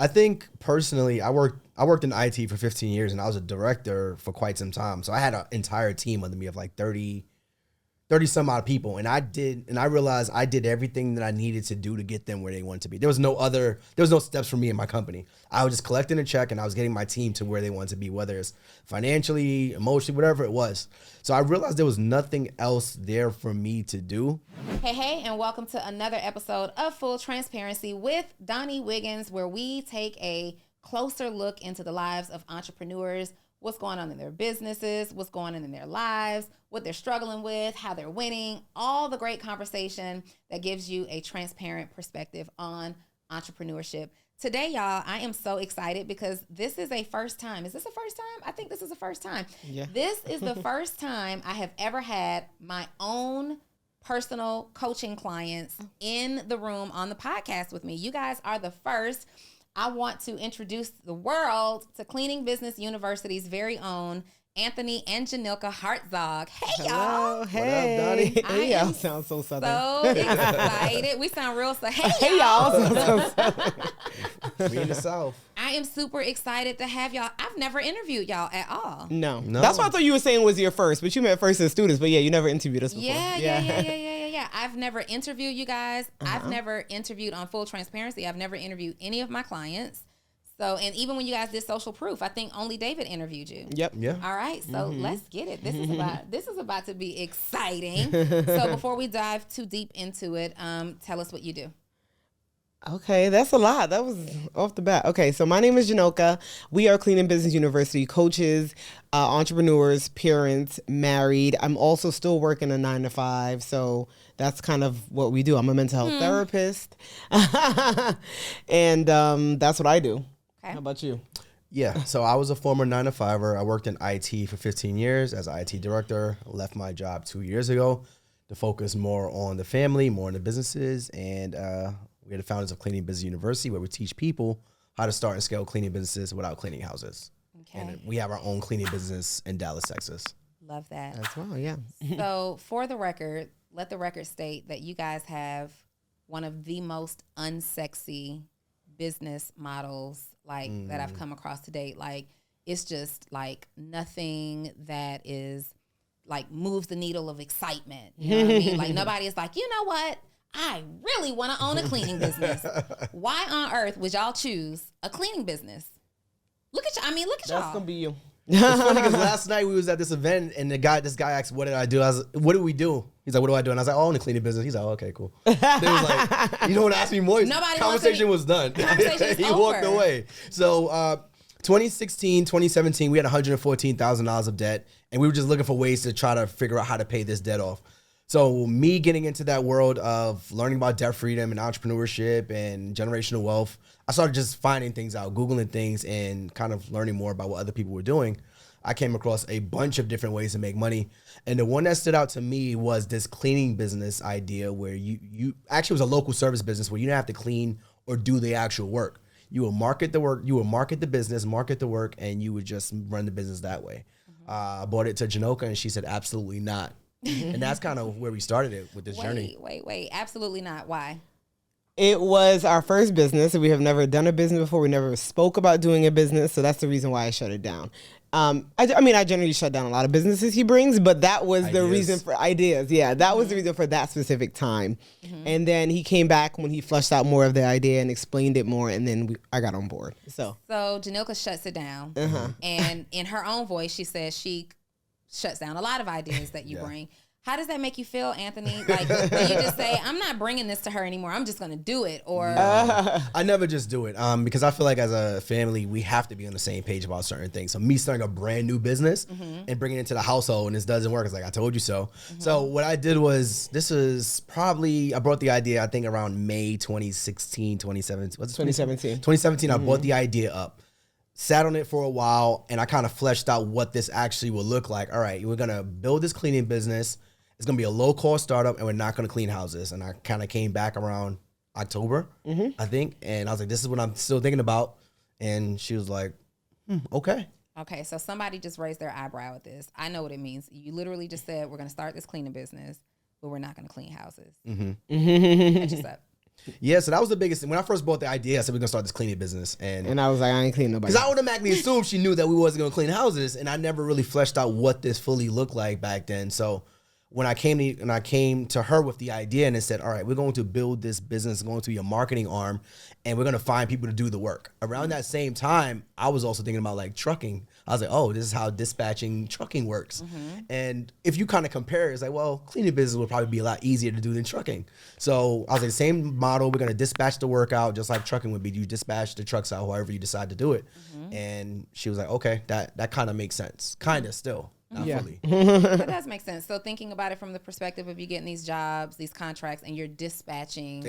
I think personally, I worked in IT for 15 years, and I was a director for quite some time. So I had an entire team under me of like 30 some odd people. And I realized I did everything that I needed to do to get them where they wanted to be. There was no steps for me in my company. I was just collecting a check and I was getting my team to where they wanted to be, whether it's financially, emotionally, whatever it was. So I realized there was nothing else there for me to do. Hey, and welcome to another episode of Full Transparency with Donni Wiggins, where we take a closer look into the lives of entrepreneurs, what's going on in their businesses, what's going on in their lives, what they're struggling with, how they're winning, all the great conversation that gives you a transparent perspective on entrepreneurship. Today, y'all, I am so excited because this is a first time. Is this a first time? I think this is a first time. Yeah. This is the first time I have ever had my own personal coaching clients in the room on the podcast with me. You guys are the first. I want to introduce the world to Cleaning Business University's very own Anthony and Jhanilka Hartzog. Hey, y'all. Hey. What up, Donni? Hey, y'all sound so southern. So excited. We sound real. So, Hey, y'all sound so southern. We in the South. I am super excited to have y'all. I've never interviewed y'all at all. No. That's what I thought you were saying was your first, but you met first as students. But yeah, you never interviewed us before. Yeah. I've never interviewed you guys. I've never interviewed on Full Transparency. I've never interviewed any of my clients. So, and even when you guys did Social Proof, I think only David interviewed you. Yep. Yeah. All right, so let's get it. This is about to be exciting. So before we dive too deep into it, tell us what you do. Okay, that's a lot. That was off the bat. Okay, so my name is Jhanilka. We are Cleaning Business University coaches, entrepreneurs, parents, married. I'm also still working a 9-to-5, so that's kind of what we do. I'm a mental health therapist, and that's what I do. Okay. How about you? Yeah, so I was a former 9-to-5er. I worked in IT for 15 years as an IT director. Left my job 2 years ago to focus more on the family, more on the businesses, and we are the founders of Cleaning Business University, where we teach people how to start and scale cleaning businesses without cleaning houses. Okay. And we have our own cleaning business in Dallas, Texas. Love that. As well, yeah. So for the record, let the record state that you guys have one of the most unsexy business models that I've come across to date. Like, it's just like nothing that is like moves the needle of excitement. You know what I mean? Like, nobody is like, you know what? I really want to own a cleaning business. Why on earth would y'all choose a cleaning business? Look at y'all. Look at y'all. That's gonna be you. It's funny because last night we was at this event and this guy asked, what did I do? I was like, what do we do? He's like, what do I do? And I was like, oh, I own a cleaning business. He's like, oh, okay, cool. They was like, you don't want to ask me more? Conversation was done. He walked away. So 2016, 2017, we had $114,000 of debt, and we were just looking for ways to try to figure out how to pay this debt off. So me getting into that world of learning about debt freedom and entrepreneurship and generational wealth, I started just finding things out, Googling things, and kind of learning more about what other people were doing. I came across a bunch of different ways to make money. And the one that stood out to me was this cleaning business idea where you actually was a local service business where you didn't have to clean or do the actual work. You will market the work, you will market the business, market the work, and you would just run the business that way. I brought it to Jhanilka and she said, absolutely not. And that's kind of where we started it with this journey. Wait. Absolutely not. Why? It was our first business. We have never done a business before. We never spoke about doing a business. So that's the reason why I shut it down. I generally shut down a lot of businesses he brings, but that was the reason for ideas. Yeah, that was the reason for that specific time. And then he came back when he fleshed out more of the idea and explained it more. And then I got on board. So Jhanilka shuts it down. And in her own voice, she says she shuts down a lot of ideas that you bring. How does that make you feel, Anthony? Like, do you just say, I'm not bringing this to her anymore, I'm just going to do it? Or I never just do it because I feel like as a family, we have to be on the same page about certain things. So me starting a brand new business and bringing it into the household and this doesn't work, it's like, I told you so. So what I did was, I brought the idea, I think around May 2016, 2017. What's it? 2017. 2017, I brought the idea up. Sat on it for a while, and I kind of fleshed out what this actually will look like. All right, we're going to build this cleaning business. It's going to be a low-cost startup, and we're not going to clean houses. And I kind of came back around October, I think, and I was like, this is what I'm still thinking about. And she was like, okay. Okay, so somebody just raised their eyebrow at this. I know what it means. You literally just said, we're going to start this cleaning business, but we're not going to clean houses. Catch us up. Yeah, so that was the biggest thing. When I first bought the idea, I said we're gonna start this cleaning business, and I was like, I ain't cleaning nobody. Because I automatically assumed she knew that we wasn't gonna clean houses, and I never really fleshed out what this fully looked like back then. So when I came to her with the idea and it said, all right, we're going to build this business, going to be a marketing arm, and we're going to find people to do the work. Around that same time, I was also thinking about like trucking. I was like, oh, this is how dispatching trucking works. And if you kind of compare, it's like, well, cleaning business would probably be a lot easier to do than trucking. So I was like, same model, we're going to dispatch the work out just like trucking would be. You dispatch the trucks out however you decide to do it. And she was like, okay, that kind of makes sense. Kind of still. Not fully. That does make sense. So thinking about it from the perspective of you getting these jobs, these contracts, and you're dispatching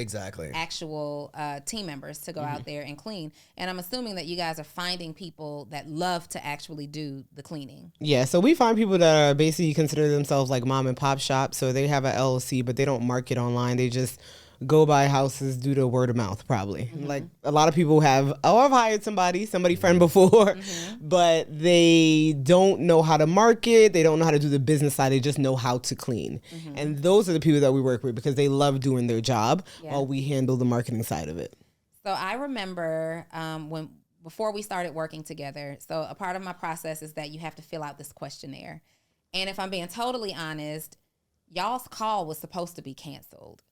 actual team members to go out there and clean. And I'm assuming that you guys are finding people that love to actually do the cleaning. Yeah, so we find people that are basically consider themselves like mom and pop shops. So they have an LLC, but they don't market online. They just go buy houses due to word of mouth, probably. Like a lot of people have, I've hired somebody friend before, but they don't know how to market. They don't know how to do the business side. They just know how to clean. And those are the people that we work with because they love doing their job while we handle the marketing side of it. So I remember before we started working together, so a part of my process is that you have to fill out this questionnaire. And if I'm being totally honest, y'all's call was supposed to be canceled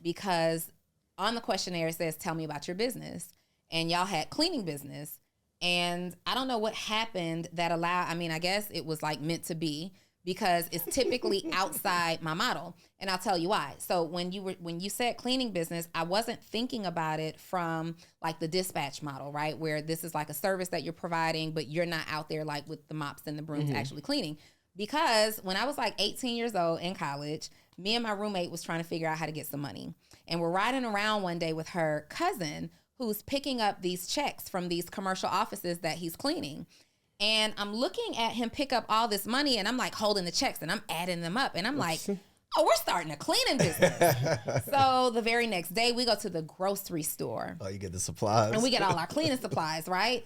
because on the questionnaire it says, tell me about your business. And y'all had cleaning business. And I don't know what happened that I guess it was like meant to be because it's typically outside my model. And I'll tell you why. So when you said cleaning business, I wasn't thinking about it from like the dispatch model, right? Where this is like a service that you're providing, but you're not out there like with the mops and the brooms actually cleaning. Because when I was like 18 years old in college, me and my roommate was trying to figure out how to get some money. And we're riding around one day with her cousin who's picking up these checks from these commercial offices that he's cleaning. And I'm looking at him pick up all this money and I'm like holding the checks and I'm adding them up. And I'm like, oh, we're starting a cleaning business. So the very next day we go to the grocery store. Oh, you get the supplies. And we get all our cleaning supplies, right?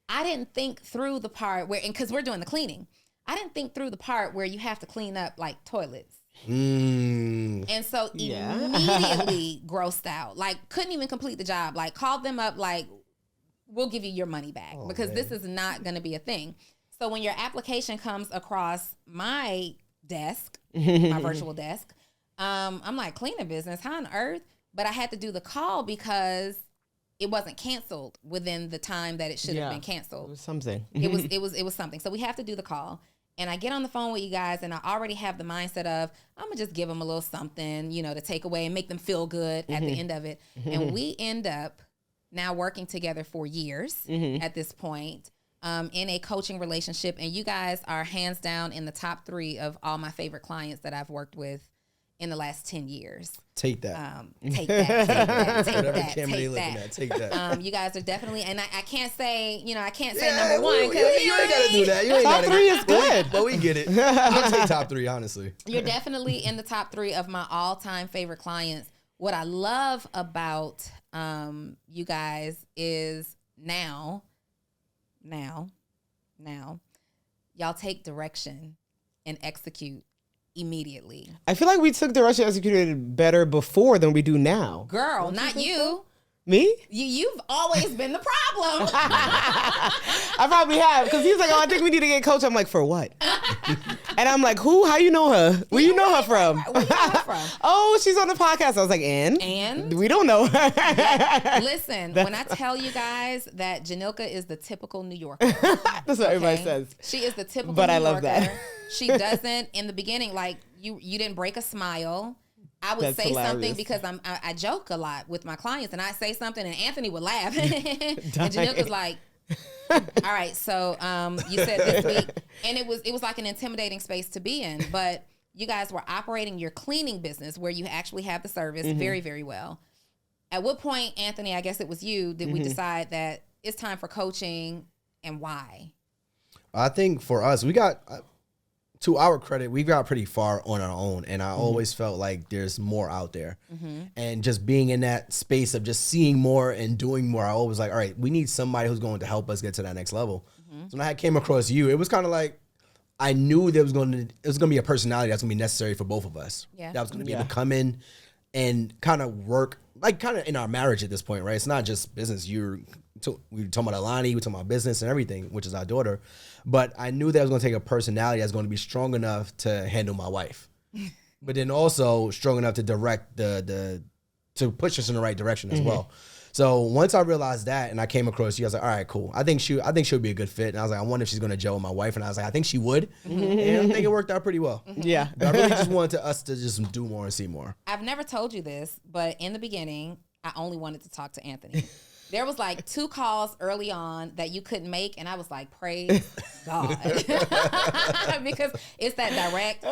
I didn't think through the part where, and because we're doing the cleaning, I didn't think through the part where you have to clean up like toilets. And so immediately grossed out, like couldn't even complete the job, like called them up, like we'll give you your money back because this is not going to be a thing. So when your application comes across my desk, my virtual desk, I'm like, cleaning business, how on earth? But I had to do the call because it wasn't canceled within the time that it should have been canceled. It was something. It was something. So we have to do the call. And I get on the phone with you guys and I already have the mindset of, I'm going to just give them a little something, to take away and make them feel good at the end of it. And we end up now working together for years at this point in a coaching relationship. And you guys are hands down in the top 3 of all my favorite clients that I've worked with in the last 10 years. Take that. Take that. Take that. You guys are definitely, and I can't say, I can't say number one. You ain't got to do that. You ain't top 3 is good. But we get it. I'll take top 3, honestly. You're definitely in the top 3 of my all-time favorite clients. What I love about you guys is now, y'all take direction and execute immediately. I feel like we took direction executed better before than we do now. Girl, not you. So? Me? You've always been the problem. I probably have, because he's like, oh, I think we need to get coach. I'm like, for what? And I'm like, who? How you know her? Where you know her from? Where you know her from? Oh, she's on the podcast. I was like, and? We don't know her. Listen, when I tell you guys that Jhanilka is the typical New Yorker. That's what everybody says. She is the typical But New I Yorker. love that. She doesn't, in the beginning, like, you didn't break a smile. I would say something because I joke a lot with my clients, and I say something, and Anthony would laugh. And Jhanilka's like, all right, so you said this week, and it was like an intimidating space to be in, but you guys were operating your cleaning business where you actually have the service very, very well. At what point, Anthony, I guess it was you, did we decide that it's time for coaching, and why? I think for us, we got... to our credit, we got pretty far on our own, and I always felt like there's more out there. And just being in that space of just seeing more and doing more, I always like, all right, we need somebody who's going to help us get to that next level. So when I came across you, it was kind of like, I knew there was going to be a personality that's going to be necessary for both of us. Yeah. That was going to be able to come in, and kind of work, like kind of in our marriage at this point, right? It's not just business. We were talking about Alani, we were talking about business and everything, which is our daughter. But I knew that I was going to take a personality that's going to be strong enough to handle my wife, but then also strong enough to direct to push us in the right direction as well. So once I realized that and I came across you, I was like, all right, cool. I think she'll be a good fit. And I was like, I wonder if she's going to gel with my wife. And I was like, I think she would. And I think it worked out pretty well. Yeah. But I really just wanted us to just do more and see more. I've never told you this, but in the beginning, I only wanted to talk to Anthony. There was like 2 calls early on that you couldn't make. And I was like, praise God. Because it's that direct...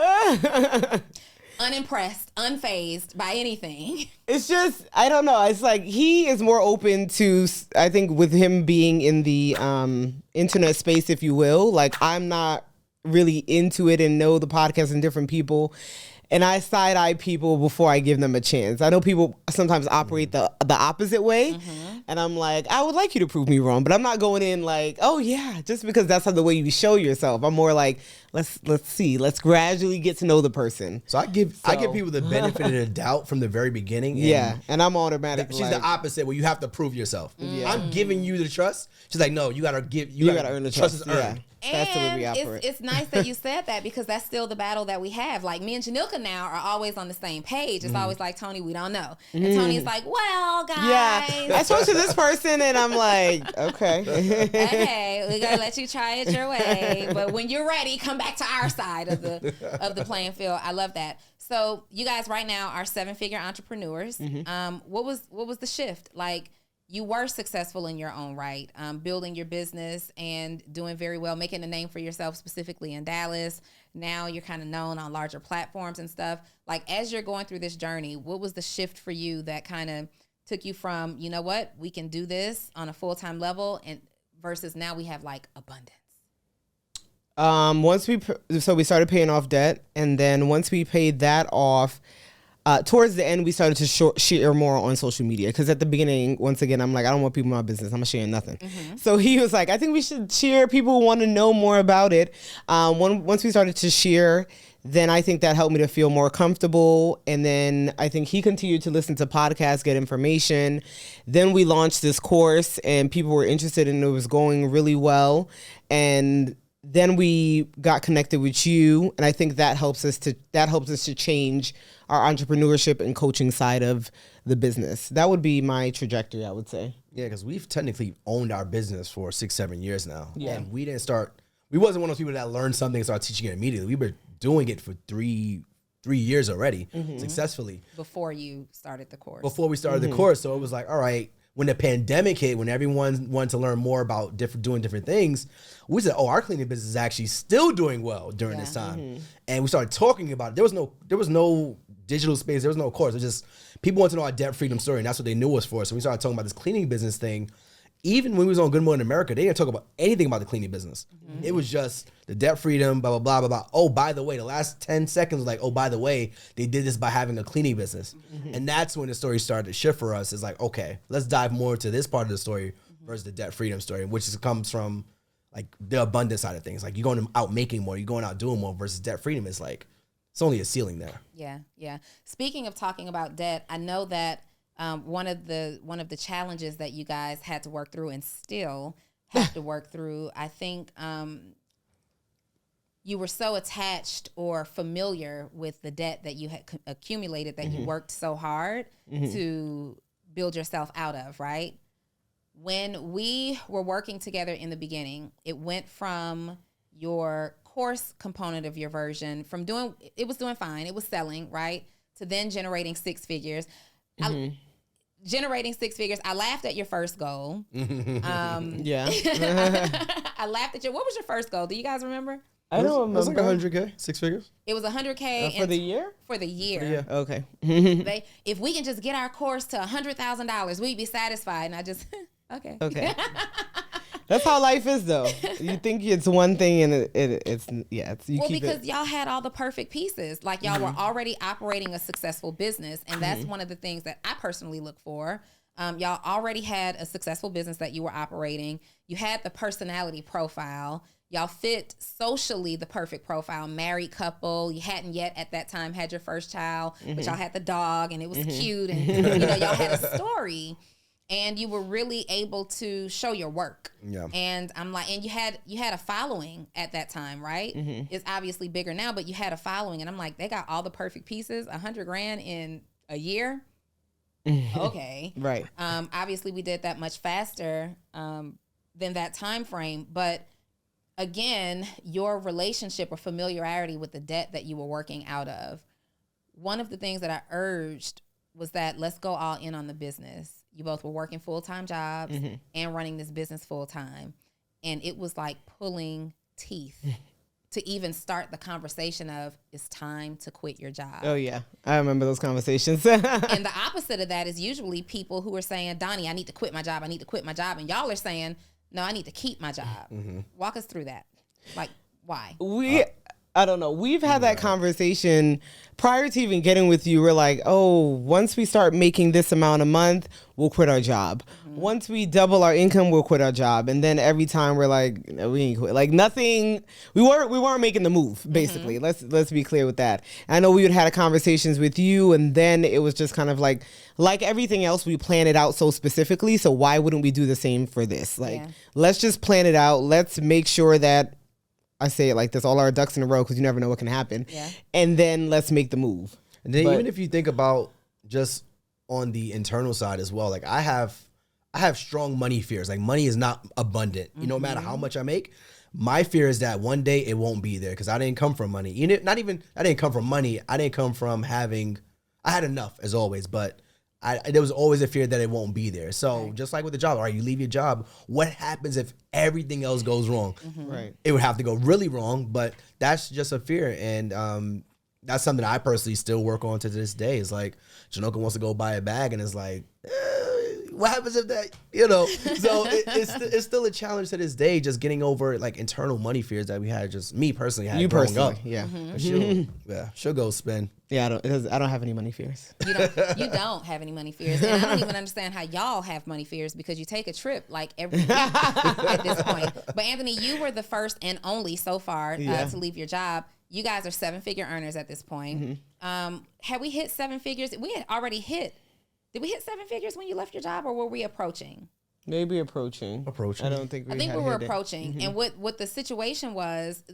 unimpressed, unfazed by anything. It's just, I don't know. It's like he is more open to, I think with him being in the internet space, if you will, like I'm not really into it and know the podcast and different people. And I side-eye people before I give them a chance. I know people sometimes operate the opposite way. And I'm like, I would like you to prove me wrong. But I'm not going in like, oh, yeah, just because that's how the way you show yourself. I'm more like, let's see. Let's gradually get to know the person. So I give people the benefit of the doubt from the very beginning. And I'm automatically she's the opposite where you have to prove yourself. I'm giving you the trust. She's like, no, you got to earn the trust. Is earned. That's the way we operate. It's nice that you said that because that's still the battle that we have. Like me and Jhanilka now are always on the same page. It's always like, Tony, we don't know. And Tony is like, well, guys. Yeah, I spoke to this person and I'm like, okay. Okay, we're going to let you try it your way. But when you're ready, come back to our side of the playing field. I love that. So you guys right now are 7-figure entrepreneurs. What was the shift? Like, you were successful in your own right, building your business and doing very well, making a name for yourself specifically in Dallas. Now you're kind of known on larger platforms and stuff. Like, as you're going through this journey, what was the shift for you that kind of took you from, you know what, we can do this on a full-time level and versus now we have like abundance? So we started paying off debt. And then once we paid that off, towards the end, we started to share more on social media because at the beginning, once again, I'm like, I don't want people in my business. I'm not sharing nothing. So he was like, I think we should share. People want to know more about it. Once we started to share, then I think that helped me to feel more comfortable. And then I think he continued to listen to podcasts, get information. Then we launched this course and people were interested and it was going really well. And then we got connected with you. And I think that helps us to change our entrepreneurship and coaching side of the business. That would be my trajectory, I would say. Yeah, because we've technically owned our business for 6-7 years now. Yeah. And we wasn't one of those people that learned something and started teaching it immediately. We were doing it for three years already successfully. Before you started the course. Before we started the course. So it was like, all right, when the pandemic hit, when everyone wanted to learn more about doing different things, we said, oh, our cleaning business is actually still doing well during this time. And we started talking about it. There was no digital space. There was no course. It was just people want to know our debt freedom story, and that's what they knew us for. So we started talking about this cleaning business thing. Even when we was on Good Morning America, they didn't talk about anything about the cleaning business. It was just the debt freedom, blah, blah, blah, blah, blah. Oh, by the way, the last 10 seconds was like, oh, by the way, they did this by having a cleaning business. And that's when the story started to shift for us. It's like, okay, let's dive more to this part of the story versus the debt freedom story, which comes from like the abundance side of things. Like you're going out making more, you're going out doing more versus debt freedom is like, it's only a ceiling there. Yeah. Speaking of talking about debt, I know that one of the challenges that you guys had to work through and still have to work through, I think you were so attached or familiar with the debt that you had accumulated that you worked so hard to build yourself out of, right? When we were working together in the beginning, it went from your course component of your version from it was doing fine, it was selling, right, to then generating 6 figures. Generating 6 figures. I laughed at your first goal. Yeah. I laughed at what was your first goal? Do you guys remember? I don't remember. It was like 100K, 6 figures. It was 100K for the year? For the year. Okay. If we can just get our course to $100,000, we'd be satisfied. And I just, okay. That's how life is, though. You think it's one thing, and it's because y'all had all the perfect pieces. Like y'all were already operating a successful business, and that's one of the things that I personally look for. Y'all already had a successful business that you were operating. You had the personality profile. Y'all fit socially the perfect profile. Married couple. You hadn't yet at that time had your first child, but y'all had the dog and it was cute. And y'all had a story. And you were really able to show your work. Yeah. And I'm like, and you had a following at that time, right? It's obviously bigger now, but you had a following. And I'm like, they got all the perfect pieces, $100,000 in a year. Okay. Right. Obviously we did that much faster than that time frame. But again, your relationship or familiarity with the debt that you were working out of, one of the things that I urged was that let's go all in on the business. You both were working full-time jobs and running this business full-time. And it was like pulling teeth to even start the conversation of, it's time to quit your job. Oh, yeah. I remember those conversations. And the opposite of that is usually people who are saying, Donni, I need to quit my job. I need to quit my job. And y'all are saying, no, I need to keep my job. Walk us through that. Like, why? I don't know. We've had that conversation prior to even getting with you. We're like, oh, once we start making this amount a month, we'll quit our job. Once we double our income, we'll quit our job. And then every time we're like, no, we ain't quit. Like nothing. We weren't making the move. Basically, let's be clear with that. I know we would had conversations with you, and then it was just kind of like everything else, we plan it out so specifically. So why wouldn't we do the same for this? Like, let's just plan it out. Let's make sure that. I say it like this, all our ducks in a row, because you never know what can happen. Yeah. And then let's make the move. And then even if you think about just on the internal side as well, like I have strong money fears. Like money is not abundant. No matter how much I make, my fear is that one day it won't be there because I didn't come from money. I didn't come from money. I didn't come from I had enough as always, but there was always a fear that it won't be there. So just like with the job, all right, you leave your job. What happens if everything else goes wrong? Right. It would have to go really wrong, but that's just a fear. And that's something I personally still work on to this day. It's like, Jhanilka wants to go buy a bag and it's like, what happens if that, So it's still a challenge to this day, just getting over like internal money fears that we had, just me personally had growing up. Yeah. She'll go spend. Yeah, I don't have any money fears. You don't have any money fears. And I don't even understand how y'all have money fears because you take a trip like every week at this point. But Anthony, you were the first and only so far to leave your job. You guys are 7-figure earners at this point. Had we hit 7 figures? We had already hit. Did we hit 7 figures when you left your job, or were we approaching? Maybe approaching. Approaching. I don't think we. I think we were approaching. And what the situation was,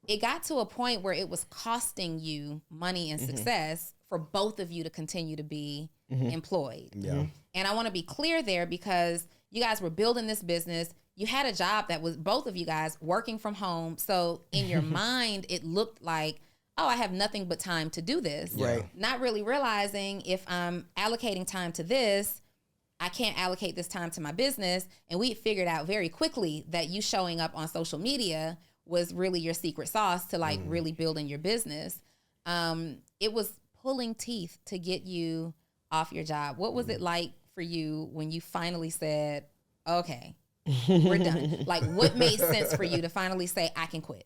it got to a point where it was costing you money and success for both of you to continue to be employed. Yeah. And I want to be clear there because you guys were building this business. You had a job that was both of you guys working from home. So in your mind, it looked like, oh, I have nothing but time to do this. Right. Not really realizing if I'm allocating time to this, I can't allocate this time to my business. And we figured out very quickly that you showing up on social media was really your secret sauce to like really building your business. It was pulling teeth to get you off your job. What was it like for you when you finally said, okay, we're done? Like what made sense for you to finally say, I can quit?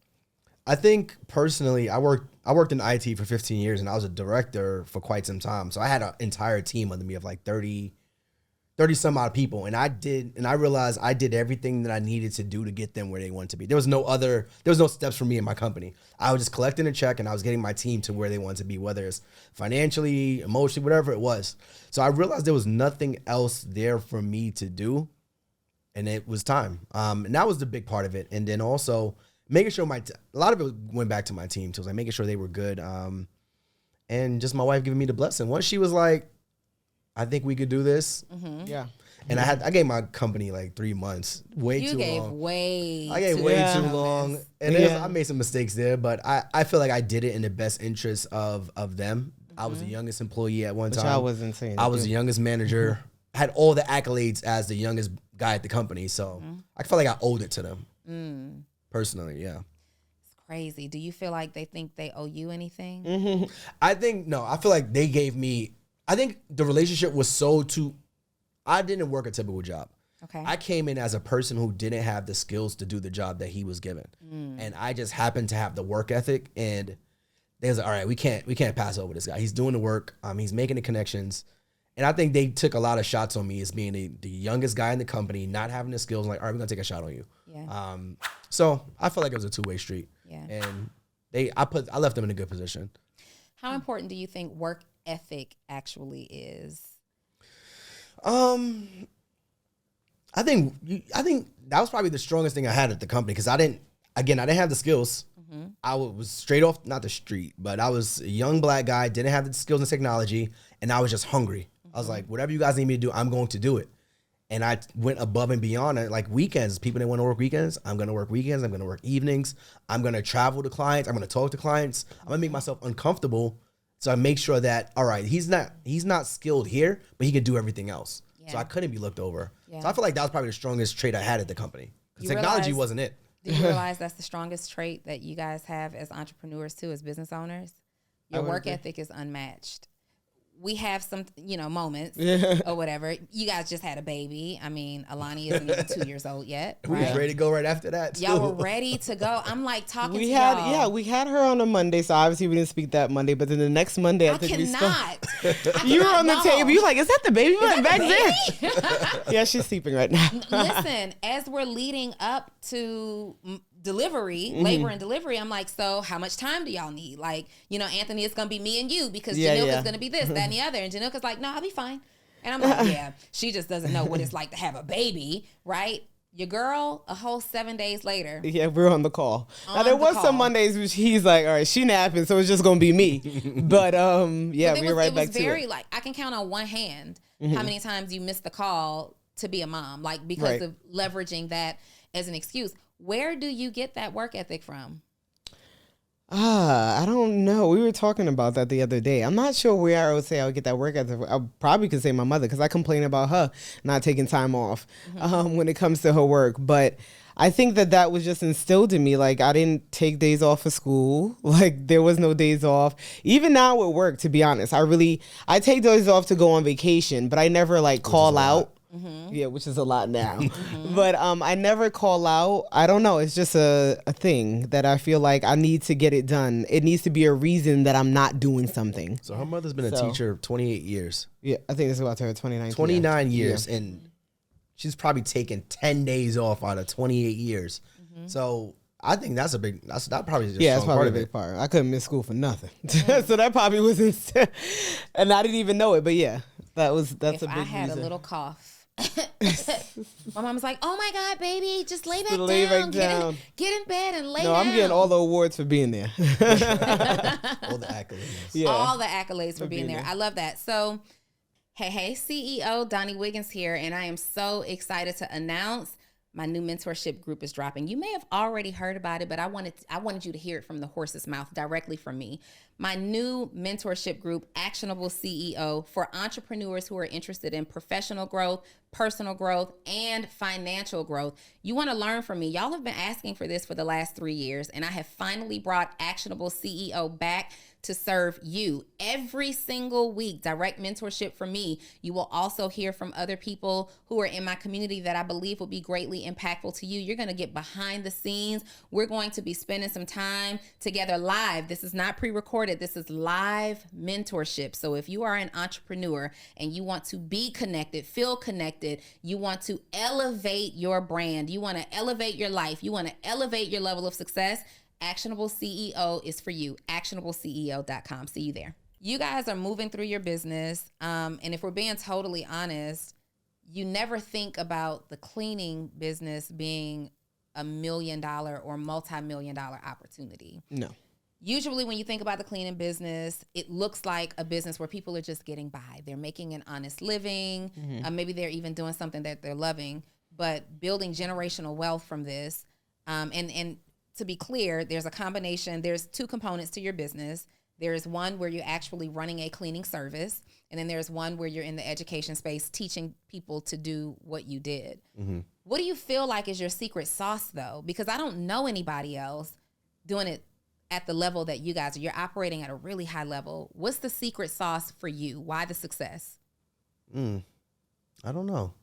I think personally, I worked in IT for 15 years and I was a director for quite some time. So I had an entire team under me of like 30 some odd people. And I realized I did everything that I needed to do to get them where they wanted to be. There was no steps for me in my company. I was just collecting a check and I was getting my team to where they wanted to be, whether it's financially, emotionally, whatever it was. So I realized there was nothing else there for me to do. And it was time. And that was the big part of it. And then also making sure a lot of it went back to my team too. It was like making sure they were good. And just my wife giving me the blessing. Once she was like, I think we could do this. Yeah. And I gave my company like 3 months. I gave way too long. And I made some mistakes there, but I feel like I did it in the best interest of them. I was the youngest employee at one time. I was insane. I was the youngest manager. I had all the accolades as the youngest guy at the company. So I felt like I owed it to them. Personally, yeah. It's crazy. Do you feel like they think they owe you anything? I feel like they gave me, I think the relationship was I didn't work a typical job. Okay. I came in as a person who didn't have the skills to do the job that he was given. And I just happened to have the work ethic, and they was like, all right, we can't pass over this guy. He's doing the work. He's making the connections. And I think they took a lot of shots on me as being the youngest guy in the company, not having the skills. Like, all right, we're gonna take a shot on you. Yeah. So I felt like it was a two-way street. Yeah. And I left them in a good position. How important do you think work ethic actually is? I think that was probably the strongest thing I had at the company because I didn't have the skills. Mm-hmm. I was straight off, not the street, but I was a young black guy, didn't have the skills and technology, and I was just hungry. Mm-hmm. I was like, whatever you guys need me to do, I'm going to do it. And I went above and beyond it. Like weekends, people that want to work weekends, I'm going to work weekends. I'm going to work evenings. I'm going to travel to clients. I'm going to talk to clients. I'm going to make myself uncomfortable. So I make sure that, all right, he's not skilled here, but he can do everything else. Yeah. So I couldn't be looked over. Yeah. So I feel like that was probably the strongest trait I had at the company. Technology wasn't it. Do you realize that's the strongest trait that you guys have as entrepreneurs too, as business owners? Your work ethic is unmatched. We have some, moments or whatever. You guys just had a baby. I mean, Alani isn't even 2 years old yet. Right? We was ready to go right after that, too. Y'all were ready to go. I'm like talking to y'all. Yeah, we had her on a Monday, so obviously we didn't speak that Monday. But then the next Monday, I think we spoke. You were on the table. You're like, is that the baby back there? Yeah, she's sleeping right now. Listen, as we're leading up to delivery, labor and delivery, I'm like, so how much time do y'all need? Like, Anthony, it's going to be me and you because Jhanilka's going to be this, that, and the other. And Jhanilka's like, no, I'll be fine. And I'm like, yeah, she just doesn't know what it's like to have a baby, right? Your girl, a whole 7 days later. Yeah, we're on the call. Now, there was some Mondays which he's like, all right, she napping, so it's just going to be me. But, we're right back to it. It was very, I can count on one hand how many times you missed the call to be a mom, because of leveraging that as an excuse. Where do you get that work ethic from? I don't know. We were talking about that the other day. I'm not sure where I would say I would get that work ethic. I probably could say my mother because I complain about her not taking time off when it comes to her work. But I think that was just instilled in me. Like, I didn't take days off of school. Like, there was no days off. Even now at work, to be honest, I take days off to go on vacation, but I never call out. Mm-hmm. Yeah, which is a lot now. But I never call out. I don't know. It's just a thing that I feel like I need to get it done. It needs to be a reason that I'm not doing something. So her mother's been a teacher 28 years. Yeah, I think it's about her 29. 29 years. Yeah. And she's probably taken 10 days off out of 28 years. Mm-hmm. So I think that's probably just that's probably a big part. I couldn't miss school for nothing. So that probably was and I didn't even know it. But yeah, that's a big reason. If I had a little cough, my mom was like, "Oh my God, baby, just lay back down. Get in bed and lay down." No, I'm getting all the awards for being there. All the accolades. Yeah. All the accolades for being there. I love that. So, hey, CEO Donni Wiggins here, and I am so excited to announce my new mentorship group is dropping. You may have already heard about it, but I wanted you to hear it from the horse's mouth directly from me. My new mentorship group, Actionable CEO, for entrepreneurs who are interested in professional growth, personal growth, and financial growth. You want to learn from me. Y'all have been asking for this for the last 3 years, and I have finally brought Actionable CEO back to serve you every single week. Direct mentorship from me. You will also hear from other people who are in my community that I believe will be greatly impactful to you. You're going to get behind the scenes. We're going to be spending some time together live. This is not pre-recorded. This is live mentorship. So if you are an entrepreneur and you want to be connected, feel connected, you want to elevate your brand, you want to elevate your life, you want to elevate your level of success, Actionable CEO is for you. ActionableCEO.com. See you there. You guys are moving through your business. And if we're being totally honest, you never think about the cleaning business being $1 million or multi-million-dollar opportunity. No. Usually when you think about the cleaning business, it looks like a business where people are just getting by. They're making an honest living. Mm-hmm. Maybe they're even doing something that they're loving, but building generational wealth from this. And to be clear, there's a combination. There's two components to your business. There's one where you're actually running a cleaning service. And then there's one where you're in the education space teaching people to do what you did. Mm-hmm. What do you feel like is your secret sauce, though? Because I don't know anybody else doing it at the level that you guys are. You're operating at a really high level. What's the secret sauce for you? Why the success? I don't know.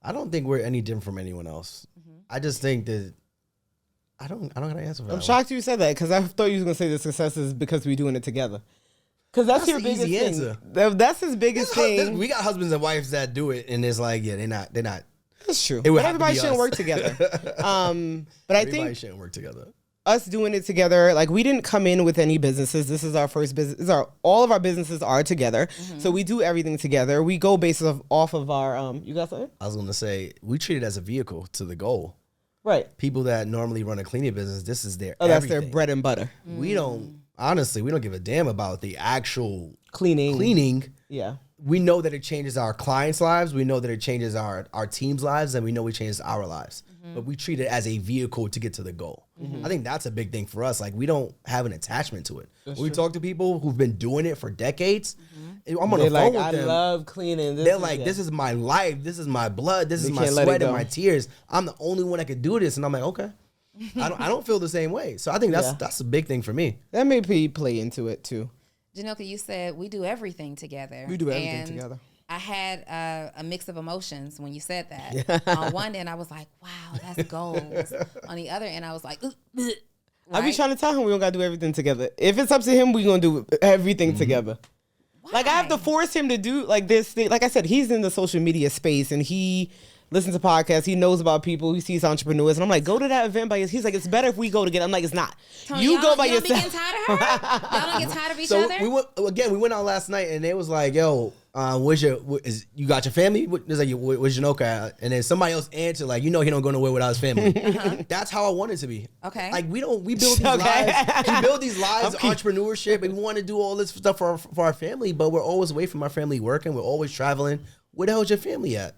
I don't think we're any different from anyone else. Mm-hmm. I just think that I don't got an answer for that. I'm shocked you said that because I thought you was going to say the success is because we're doing it together. Because that's your biggest thing. Answer. That's his biggest thing. We got husbands and wives that do it, and it's like, yeah, they're not. That's true. But everybody shouldn't work together. But I think everybody shouldn't work together. Us doing it together, like we didn't come in with any businesses. This is our first business. All of our businesses are together. So we do everything together. We go based off of our, you got something? I was going to say, we treat it as a vehicle to the goal. Right. People that normally run a cleaning business, this is their that's their bread and butter. We don't give a damn about the actual cleaning. Yeah. We know that it changes our clients' lives. We know that it changes our team's lives, and we know it changes our lives. But we treat it as a vehicle to get to the goal. I think that's a big thing for us. Like, we don't have an attachment to it. When we talk to people who've been doing it for decades, I'm on the phone with them. I love cleaning. They're like, this is my life. This is my blood. This is my sweat and my tears. I'm the only one that can do this. And I'm like, okay. I don't feel the same way. So I think that's a big thing for me. That may play into it too. Jhanilka, you said we do everything together. We do everything together. I had a mix of emotions when you said that. On one end, I was like, wow, that's goals. On the other end, I was like, right? I be trying to tell him we don't got to do everything together. If it's up to him, we going to do everything together. Why? Like, I have to force him to do like this thing. Like I said, he's in the social media space and he listens to podcasts. He knows about people. He sees entrepreneurs. And I'm like, go to that event by yourself. He's like, it's better if we go together. I'm like, it's not. Tony, you go by yourself. Y'all don't get tired of her? Y'all don't get tired of each other? We went out last night and they was like, yo, you got your family? It's like, where's Jhanilka at? And then somebody else answered, like, he don't go nowhere without his family. That's how I want it to be. Okay. Like, we build these lives. We build these lives of entrepreneurship, and we want to do all this stuff for our family, but we're always away from our family working. We're always traveling. Where the hell is your family at?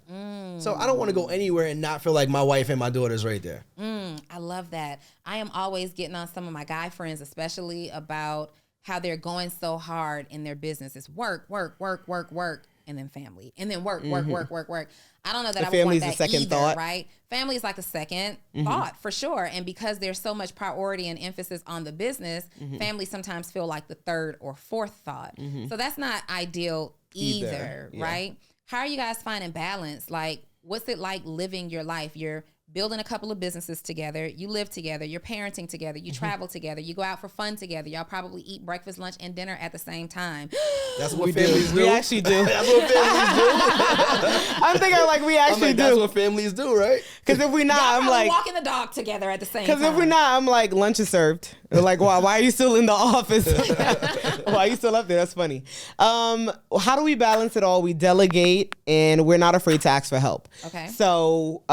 So I don't want to go anywhere and not feel like my wife and my daughter's right there. I love that. I am always getting on some of my guy friends, especially about how they're going so hard in their business. It's work, and then family, and then work. I don't know that I would want that second either, thought. right? Family is like a second thought for sure. And because there's so much priority and emphasis on the business, families sometimes feel like the third or fourth thought. So that's not ideal either. Right? How are you guys finding balance? Like, what's it like living your life? You're building a couple of businesses together. You live together. You're parenting together. You travel together. You go out for fun together. Y'all probably eat breakfast, lunch, and dinner at the same time. That's what families do. We actually do. That's what families do. I'm thinking like we actually do. That's what families do, right? Because if we not, I'm like walking the dog together at the same time. Because if we're not, I'm like, lunch is served. They're like, why are you still in the office? Why are you still up there? That's funny. How do we balance it all? We delegate, and we're not afraid to ask for help. Okay. So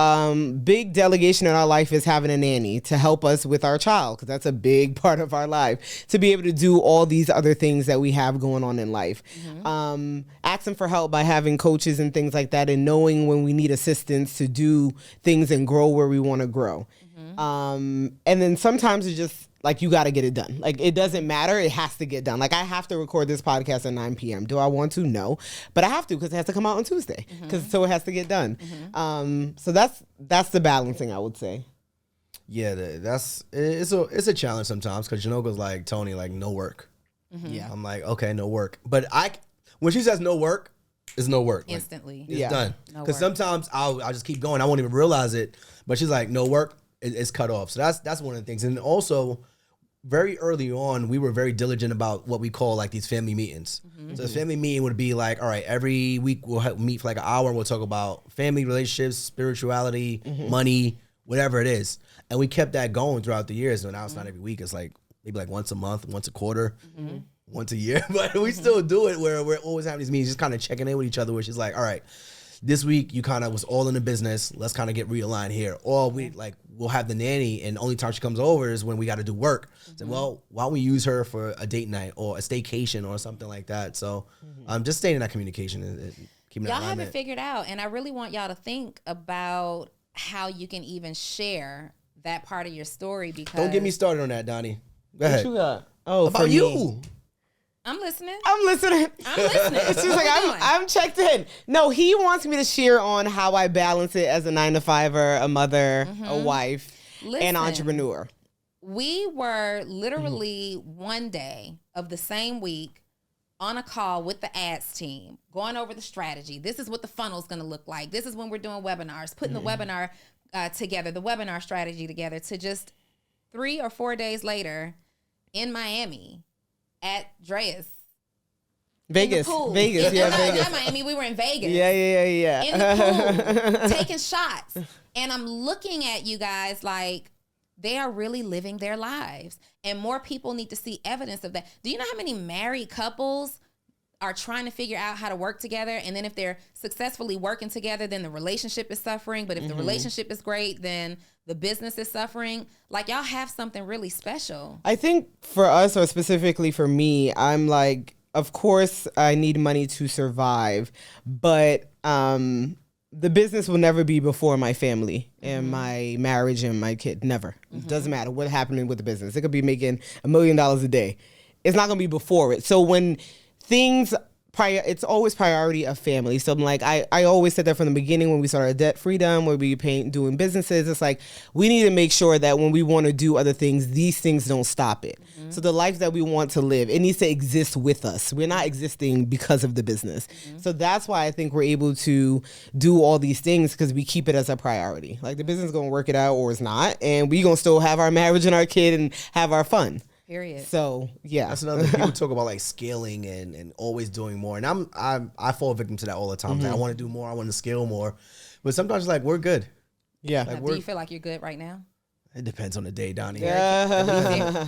big delegation in our life is having a nanny to help us with our child, because that's a big part of our life, to be able to do all these other things that we have going on in life. Asking for help by having coaches and things like that, and knowing when we need assistance to do things and grow where we want to grow. And then sometimes it's just like, you got to get it done. Like, it doesn't matter. It has to get done. Like, I have to record this podcast at 9 p.m. Do I want to? No. But I have to, because it has to come out on Tuesday. So it has to get done. So that's the balancing, I would say. Yeah, it's a challenge sometimes, because Jhanilka's like, Tony, like, no work. Yeah. I'm like, okay, no work. But when she says no work, it's no work. Instantly. Like, it's done. Because sometimes I'll just keep going. I won't even realize it. But she's like, no work, it's cut off. So that's one of the things. And also, very early on, we were very diligent about what we call like these family meetings. So a family meeting would be like, all right, every week we'll meet for like an hour and we'll talk about family relationships, spirituality, money, whatever it is. And we kept that going throughout the years. And now it's not every week. It's like maybe like once a month, once a quarter, once a year. But we still do it where we're always having these meetings, just kind of checking in with each other, which is like, all right, this week you kind of was all in the business. Let's kind of get realigned here. Or we'll have the nanny, and the only time she comes over is when we got to do work. So, well, why don't we use her for a date night or a staycation or something like that? So just staying in that communication and keeping that Y'all alignment. haven't figured out, and I really want y'all to think about how you can even share that part of your story, because... Don't get me started on that, Donnie. Go ahead. What you got? Oh, about you. I'm listening. She's like, I'm checked in. No, he wants me to share on how I balance it as a 9-to-5er, a mother, a wife, and entrepreneur. We were literally one day of the same week on a call with the ads team, going over the strategy. This is what the funnel is going to look like. This is when we're doing webinars, putting the webinar together, the webinar strategy together, to just 3 or 4 days later in Miami at Dreas Vegas. In the pool. Vegas. Not Miami. We were in Vegas. Yeah. In the pool, taking shots. And I'm looking at you guys like they are really living their lives. And more people need to see evidence of that. Do you know how many married couples are trying to figure out how to work together? And then if they're successfully working together, then the relationship is suffering. But if the relationship is great, then the business is suffering. Like, y'all have something really special. I think for us, or specifically for me, I'm like, of course I need money to survive, but the business will never be before my family and my marriage and my kid. Never. It doesn't matter what's happening with the business. It could be making $1 million a day. It's not going to be before it. So when things it's always priority of family. So I'm like, I always said that from the beginning when we started Debt Freedom, where we doing businesses. It's like, we need to make sure that when we want to do other things, these things don't stop it. So the life that we want to live, it needs to exist with us. We're not existing because of the business. So that's why I think we're able to do all these things, because we keep it as a priority. Like, the business is going to work it out or it's not. And we going to still have our marriage and our kid and have our fun. Period. So yeah, that's another thing. People talk about like scaling and always doing more, and I fall victim to that all the time. Like, I want to do more, I want to scale more, but sometimes like we're good. Yeah. Like, do you feel like you're good right now? It depends on the day, Donni.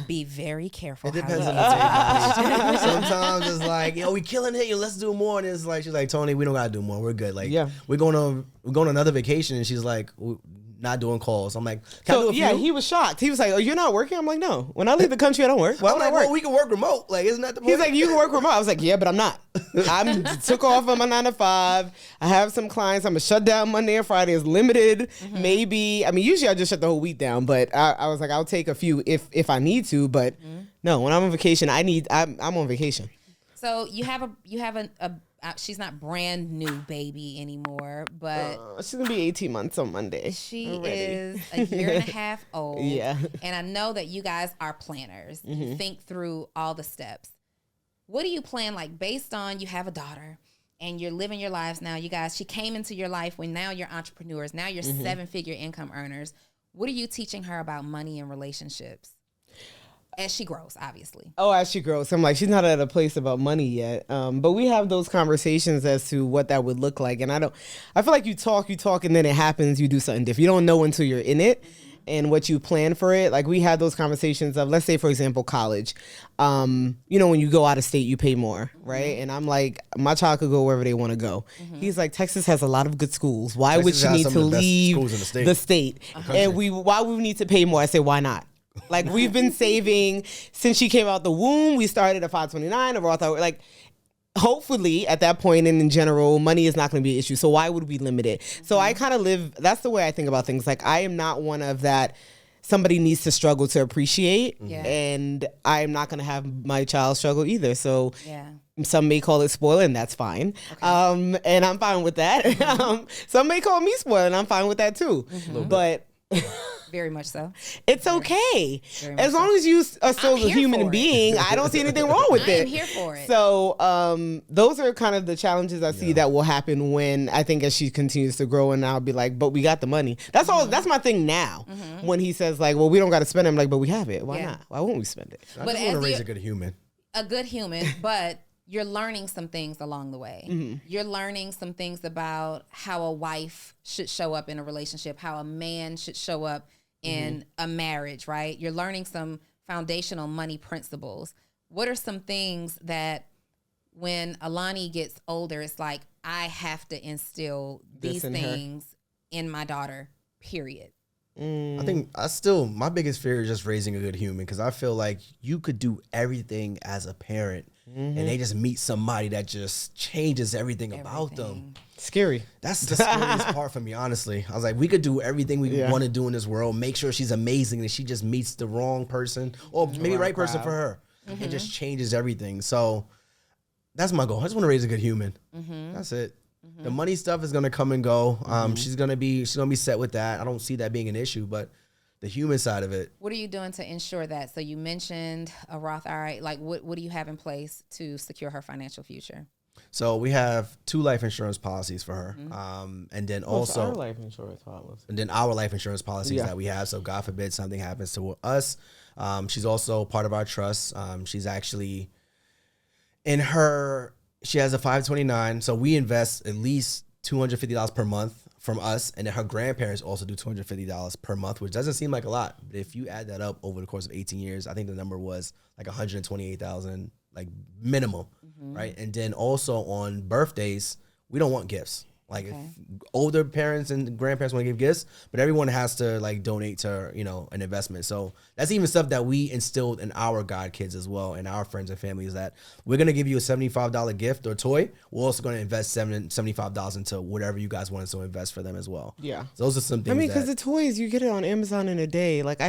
Be very careful. It depends on the day, Donni. Sometimes it's like, yo, we killing it, let's do more, and it's like, she's like, Tony, we don't gotta do more, we're good. Like, we're going on another vacation, and she's like, not doing calls. I'm like, can I do a few? He was shocked. He was like, oh, you're not working? I'm like, no. When I leave the country, I don't work. Why would I work? Well, we can work remote. Like, isn't that the point? He's like, you can work remote. I was like, yeah, but I'm not. I took off on my 9 to 5. I have some clients. I'm going to shut down Monday and Friday. It's limited. Maybe. I mean, usually I just shut the whole week down, but I was like, I'll take a few if I need to. But no, when I'm on vacation, I'm on vacation. So you have a she's not brand new baby anymore, but she's gonna be 18 months on Monday. She is a year and a half old. Yeah. And I know that you guys are planners. You think through all the steps. What do you plan, like, based on you have a daughter and you're living your lives now? You guys, she came into your life when now you're entrepreneurs. Now you're 7-figure income earners. What are you teaching her about money and relationships? As she grows, obviously. Oh, as she grows. I'm like, she's not at a place about money yet. But we have those conversations as to what that would look like. And I feel like you talk, and then it happens, you do something different. You don't know until you're in it and what you plan for it. Like, we had those conversations of, let's say, for example, college. When you go out of state, you pay more, right? And I'm like, my child could go wherever they want to go. He's like, Texas has a lot of good schools. Why would she need to leave the state? And why would we need to pay more? I say, why not? Like, we've been saving since she came out the womb. We started a 529, a Roth. Like, hopefully at that point and in general, money is not going to be an issue. So why would we limit it? So I kind of that's the way I think about things. Like, I am not one of that somebody needs to struggle to appreciate. And I'm not going to have my child struggle either. So some may call it spoiler, and that's fine. Okay. And I'm fine with that. Some may call me spoiler, and I'm fine with that too. But very much so. It's okay. As long as you are still a human being, I don't see anything wrong with it. I'm here for it. So those are kind of the challenges I see that will happen when, I think, as she continues to grow, and I'll be like, but we got the money. That's all. That's my thing now. When he says like, well, we don't got to spend it, I'm like, but we have it. Why not? Why won't we spend it? I just want to raise a good human. A good human, but you're learning some things along the way. You're learning some things about how a wife should show up in a relationship, how a man should show up in a marriage, right? You're learning some foundational money principles. What are some things that when Alani gets older, it's like, I have to instill these things in my daughter, period? I think my biggest fear is just raising a good human, because I feel like you could do everything as a parent and they just meet somebody that just changes everything about them. Scary. That's the scariest part for me, honestly. I was like, we could do everything we want to do in this world, make sure she's amazing, and she just meets the wrong person, or maybe the right person for her. It just changes everything. So that's my goal. I just want to raise a good human. That's it. The money stuff is gonna come and go. She's gonna be set with that. I don't see that being an issue, but the human side of it. What are you doing to ensure that? So you mentioned a Roth IRA. Like, what do you have in place to secure her financial future? So we have 2 life insurance policies for her, and then also our life insurance policy, and then our life insurance policies that we have. So God forbid something happens to us. She's also part of our trust. She's actually in her. She has a 529. So we invest at least $250 per month from us, and then her grandparents also do $250 per month, which doesn't seem like a lot. But if you add that up over the course of 18 years, I think the number was like 128,000, like minimum, right? And then also on birthdays, we don't want gifts. Like if older parents and grandparents want to give gifts, but everyone has to like donate to, you know, an investment. So that's even stuff that we instilled in our god kids as well, and our friends and families, that we're going to give you a $75 gift or toy. We're also going to invest $75 into whatever you guys want us to invest for them as well. Yeah. So those are some things. I mean, because the toys, you get it on Amazon in a day. Like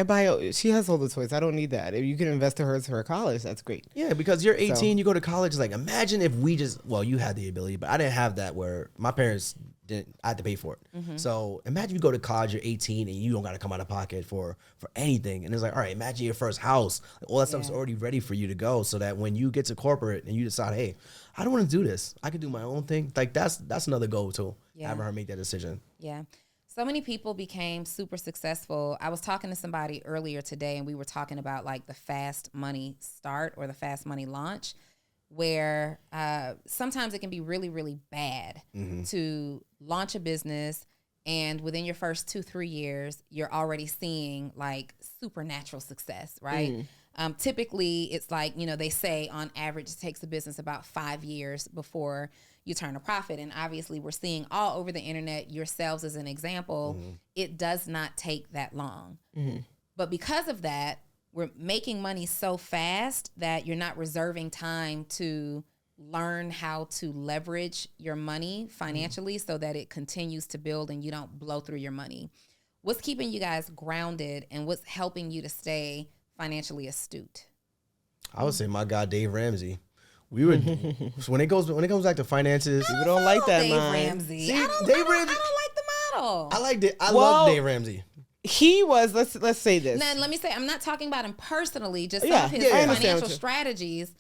she has all the toys. I don't need that. If you can invest to her college, that's great. Yeah, because you're 18, you go to college. Like imagine if we just, well, you had the ability, but I didn't have that where my parents I had to pay for it. So imagine you go to college, you're 18 and you don't got to come out of pocket for anything. And it's like, all right, imagine your first house. All that stuff's already ready for you to go, so that when you get to corporate and you decide, hey, I don't want to do this, I can do my own thing. Like that's another goal too. Having her make that decision. Yeah. So many people became super successful. I was talking to somebody earlier today, and we were talking about like the fast money start or the fast money launch, where sometimes it can be really, really bad to launch a business, and within your first 2-3 years, you're already seeing like supernatural success, right? Typically, it's like, you know, they say on average it takes a business about 5 years before you turn a profit. And obviously, we're seeing all over the internet, yourselves as an example, it does not take that long. But because of that, we're making money so fast that you're not reserving time to learn how to leverage your money financially so that it continues to build and you don't blow through your money. What's keeping you guys grounded, and what's helping you to stay financially astute? I would say my guy, Dave Ramsey. We would when it comes back to finances, people don't like that Dave line. Ramsey. See, I don't like the model. I liked it. I love Dave Ramsey. He was, let's say this. Now, let me say, I'm not talking about him personally, just some of his financial strategies.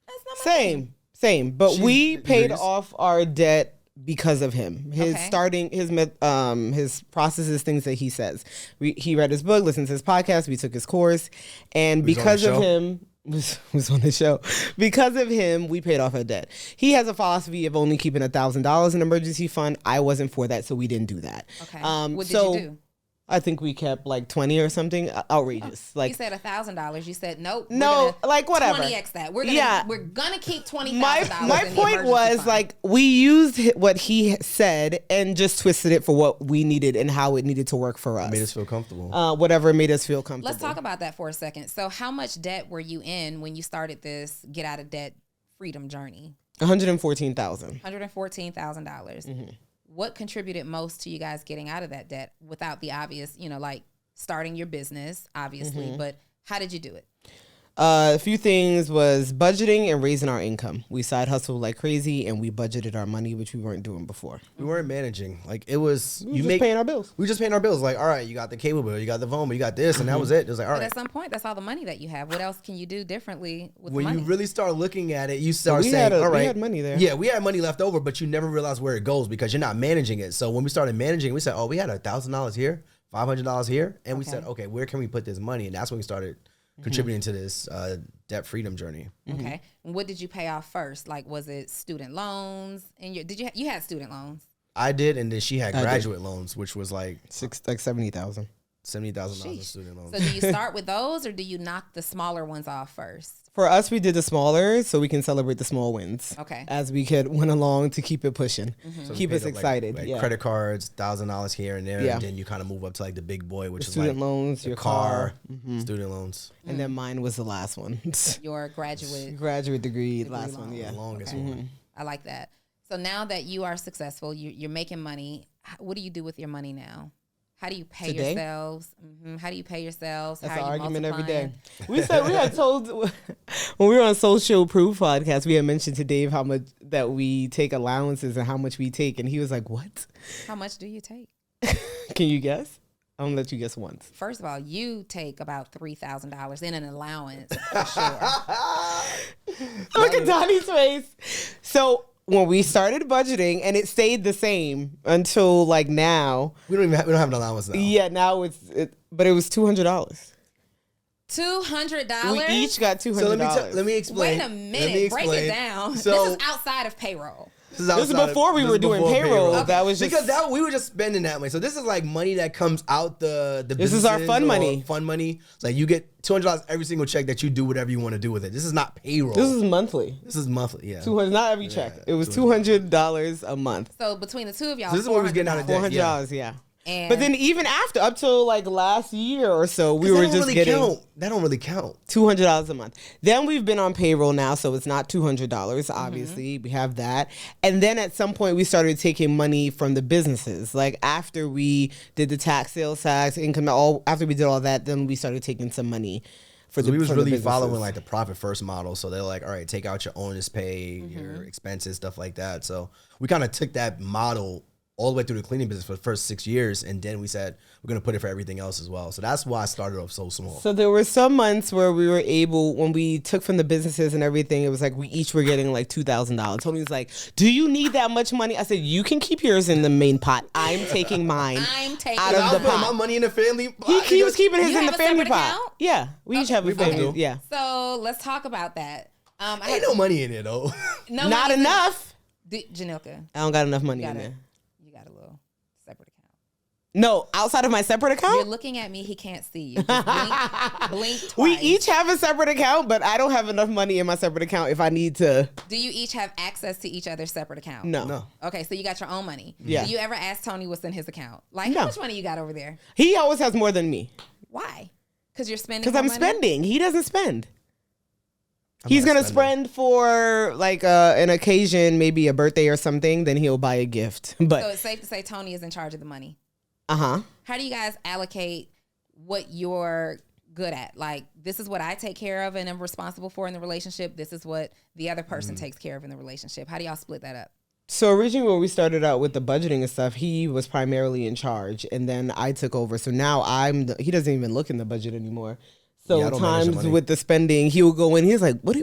That's not my Same. But we paid off our debt because of him. His his processes, things that he says. He read his book, listened to his podcast, we took his course, and because of him, was on the show. Because of him, we paid off our debt. He has a philosophy of only keeping $1,000 in emergency fund. I wasn't for that, so we didn't do that. Okay. What did you do? I think we kept like 20 or something. Outrageous. Like you said $1,000. You said nope. No, like whatever. 20x that. We're gonna keep $20,000. My point was fund. Like we used what he said and just twisted it for what we needed and how it needed to work for us. It made us feel comfortable. Whatever made us feel comfortable. Let's talk about that for a second. So how much debt were you in when you started this get out of debt freedom journey? $114,000. $114,000. What contributed most to you guys getting out of that debt without the obvious, you know, like starting your business, obviously, but how did you do it? A few things was budgeting and raising our income. We side hustled like crazy, and we budgeted our money, which we weren't doing before. We weren't managing. Like it was, we were just paying our bills. We were just paying our bills. Like, all right, you got the cable bill, you got the phone bill, you got this, and that was it. It was like, all right. But at some point, that's all the money that you have. What else can you do differently with when money? you really start looking at it, you start saying, all right, we had money there. Yeah, we had money left over, but you never realize where it goes because you're not managing it. So when we started managing, we said, oh, we had $1,000 here, $500 here, and we said, okay, where can we put this money? And that's when we started contributing to this debt freedom journey. Okay. And what did you pay off first? Like, was it student loans? And you had student loans? I did, and then she had graduate loans, which was like $70,000. $70,000 of student loans. So do you start with those, or do you knock the smaller ones off first? For us, we did the smaller so we can celebrate the small wins. Okay. As we went along to keep it pushing, So keep us excited. Like credit cards, $1,000 here and there, and then you kind of move up to like the big boy, which is student like loans, your car, student loans, and then mine was the last one. Your graduate degree, last one, the longest one. I like that. So now that you are successful, you're making money. What do you do with your money now? How do you pay yourselves? How do you pay yourselves? That's our argument every day. We had told when we were on Social Proof podcast, we had mentioned to Dave how much that we take allowances and how much we take, and he was like, "What? How much do you take? Can you guess? I'm gonna let you guess once. First of all, you take about $3,000 in an allowance for sure. Look at Donnie's face. So when we started budgeting, and it stayed the same until like now. We don't have an allowance now. Yeah, now but it was $200. $200. We each got $200. So let me explain. Wait a minute. Break it down. So, this is outside of payroll. This is before we were doing payroll. Okay. That was just because we were just spending that money. So this is like money that comes out the This is our fun money. Fun money. It's like you get $200 every single check that you do whatever you want to do with it. This is not payroll. This is monthly. Yeah. 200, not every check. It was $200 a month. So between the two of y'all, so this is what we was getting out of debt. $400, yeah. But then even after, up till like last year or so, we were just getting that don't really count. $200 a month. Then we've been on payroll now, so it's not $200. Obviously, we have that. And then at some point, we started taking money from the businesses. Like after we did the sales tax, income, after we did all that, then we started taking some money. We was really following like the profit first model. So they're like, all right, take out your owner's pay, your expenses, stuff like that. So we kind of took that model all the way through the cleaning business for the first 6 years. And then we said, we're going to put it for everything else as well. So that's why I started off so small. So there were some months where we were able, when we took from the businesses and everything, it was like we each were getting like $2,000. Tony was like, do you need that much money? I said, you can keep yours in the main pot. I'm taking mine out of the pot. My money in the family pot. He was keeping his in the family pot. Account? Yeah. We each have a family. Yeah. So let's talk about that. Ain't no money in it though. Not enough. Janilka. I don't got enough money in there. Separate account. No, outside of my separate account? You're looking at me, he can't see you. Just blink twice. We each have a separate account, but I don't have enough money in my separate account if I need to. Do you each have access to each other's separate account? No. Okay, so you got your own money. Yeah. Do you ever ask Tony what's in his account? Like, how much money you got over there? He always has more than me. Why? Because you're spending Because I'm money? spending. He doesn't spend. He's going to spend for like an occasion, maybe a birthday or something, then he'll buy a gift. But so it's safe to say Tony is in charge of the money. Uh-huh. How do you guys allocate what you're good at? Like, this is what I take care of and am responsible for in the relationship. This is what the other person takes care of in the relationship. How do y'all split that up? So originally when we started out with the budgeting and stuff, he was primarily in charge and then I took over. So now he doesn't even look in the budget anymore. So times with the spending, he will go in. He's like, "Why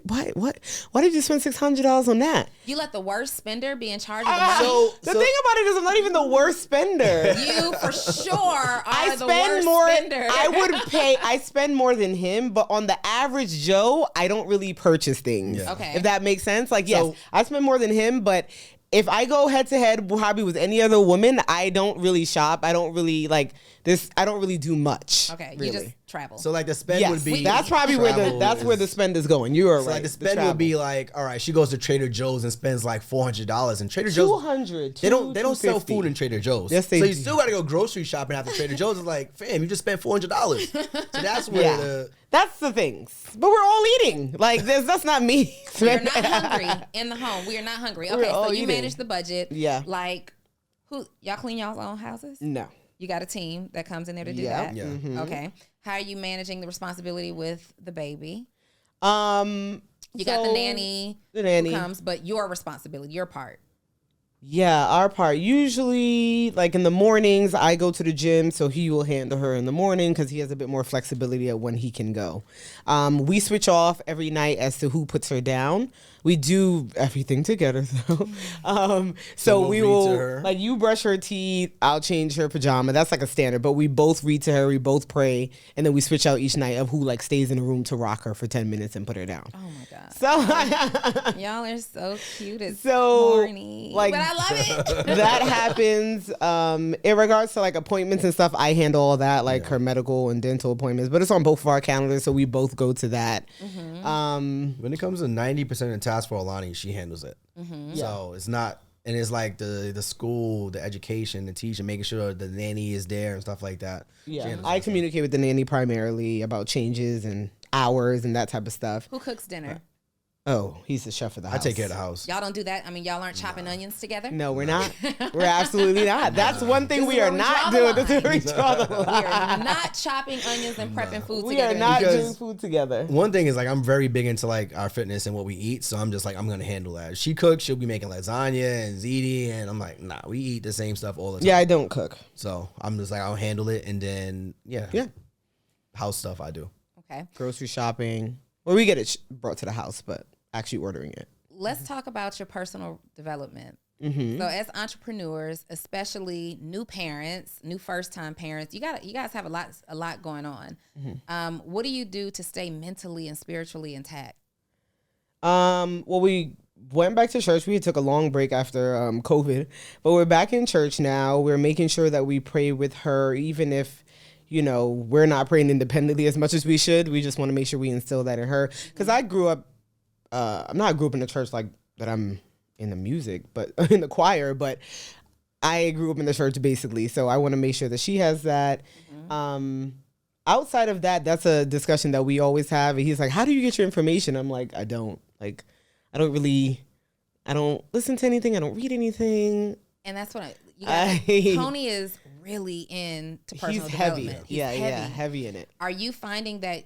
did you spend $600 on that?" You let the worst spender be in charge of the money. The thing about it is, I'm not even the worst spender. You for sure are the worst spender. I spend more than him, but on the average Joe, I don't really purchase things. Yeah. Okay, if that makes sense. Like, yes, I spend more than him, but if I go head to head probably with any other woman, I don't really shop. I don't really like this. I don't really do much. Okay, really. you just travel. So like the spend would be that's probably where the spend is going. You are right. Like the spend would be like, all right, she goes to Trader Joe's and spends like $400, and Trader Joe's $200. They don't sell food in Trader Joe's. Yes, they so do. you still got to go grocery shopping after Trader Joe's. It's like, fam, you just spent $400. So that's where that's the things. But we're all eating. Like that's not me. We're not hungry in the home. We are not hungry. Okay, so you manage the budget. Yeah. Like, y'all clean y'all's own houses? No. You got a team that comes in there to do that? Yeah. Mm-hmm. Okay. How are you managing the responsibility with the baby? You got the nanny who comes, but your responsibility, your part. Yeah, our part. Usually, like in the mornings, I go to the gym, so he will handle her in the morning because he has a bit more flexibility at when he can go. We switch off every night as to who puts her down. We do everything together, though. So we will, like, you brush her teeth, I'll change her pajama. That's like a standard, but we both read to her, we both pray, and then we switch out each night of who, like, stays in the room to rock her for 10 minutes and put her down. Oh, my God. So y'all are so cute. It's so corny, like, but I love it. That happens. In regards to, like, appointments and stuff, I handle all that, like her medical and dental appointments, but it's on both of our calendars, so we both go to that. When it comes to 90% of the tasks for Alani, she handles it. So it's not, and it's like the school, the education, the teaching, making sure the nanny is there and stuff like that. Yeah, I communicate with the nanny primarily about changes and hours and that type of stuff. Who cooks dinner? Oh, he's the chef of the house. I take care of the house. Y'all don't do that? I mean, y'all aren't chopping onions together? No, we're not. We're absolutely not. That's one thing we are not doing. We are not chopping onions and prepping food together. We are not doing food together. One thing is, like, I'm very big into, like, our fitness and what we eat, so I'm just like, I'm going to handle that. If she cooks, she'll be making lasagna and ziti, and I'm like, nah, we eat the same stuff all the time. Yeah, I don't cook. So I'm just like, I'll handle it, and then, house stuff I do. Okay. Grocery shopping. Well, we get it brought to the house, but actually ordering it. Let's talk about your personal development. So as entrepreneurs, especially new parents, new first-time parents, you guys have a lot going on. What do you do to stay mentally and spiritually intact? Well, we went back to church. We took a long break after COVID, but we're back in church now. We're making sure that we pray with her, even if, we're not praying independently as much as we should. We just want to make sure we instill that in her. Because I grew up, I'm not grew up in the church like that I'm in the music, but in the choir, but I grew up in the church basically. So I want to make sure that she has that. Outside of that, that's a discussion that we always have. And he's like, how do you get your information? I'm like, I don't listen to anything. I don't read anything. And that's what Tony is really into personal development. He's heavy in it. Are you finding that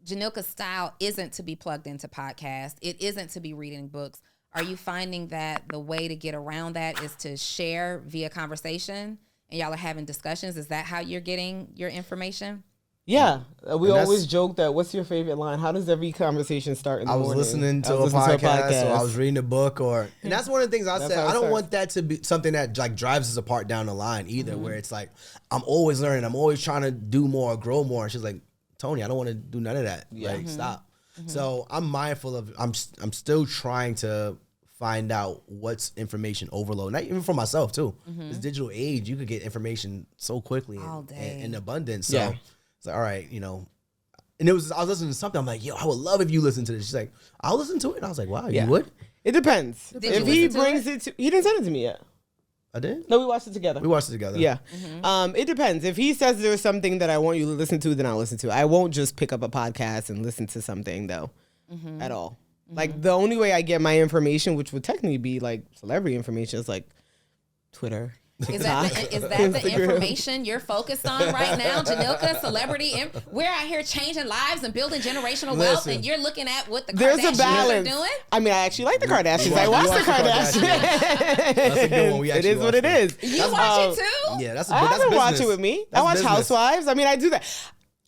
Jhanilka's style isn't to be plugged into podcasts? It isn't to be reading books. Are you finding that the way to get around that is to share via conversation and y'all are having discussions? Is that how you're getting your information? Yeah. We always joke that what's your favorite line? How does every conversation start in the morning? I was listening to a podcast, or I was reading a book, and that's one of the things I said. I don't want that to be something that like drives us apart down the line either, where it's like, I'm always learning. I'm always trying to do more, grow more. And she's like, Tony, I don't want to do none of that. Like, stop. So I'm mindful of, I'm still trying to find out what's information overload, not even for myself too. This digital age, you could get information so quickly all day in abundance. So it's like, all right, and I was listening to something. I'm like, yo, I would love if you listen to this. She's like, I'll listen to it. And I was like, wow, you would? It depends. If he brings it to, he didn't send it to me yet. I did? No, we watched it together. Yeah. It depends. If he says there's something that I want you to listen to, then I'll listen to it. I won't just pick up a podcast and listen to something though, at all. Like the only way I get my information, which would technically be like celebrity information, is like Twitter. Is that the information you're focused on right now, Jhanilka? Celebrity, we're out here changing lives and building generational wealth, and you're looking at what the Kardashians are doing. I mean, I actually like the Kardashians. I watch the Kardashians. That's a good one. It is what it is. You watch it too? Yeah, that's. I have to watch it with me. I watch business. Housewives. I mean, I do that.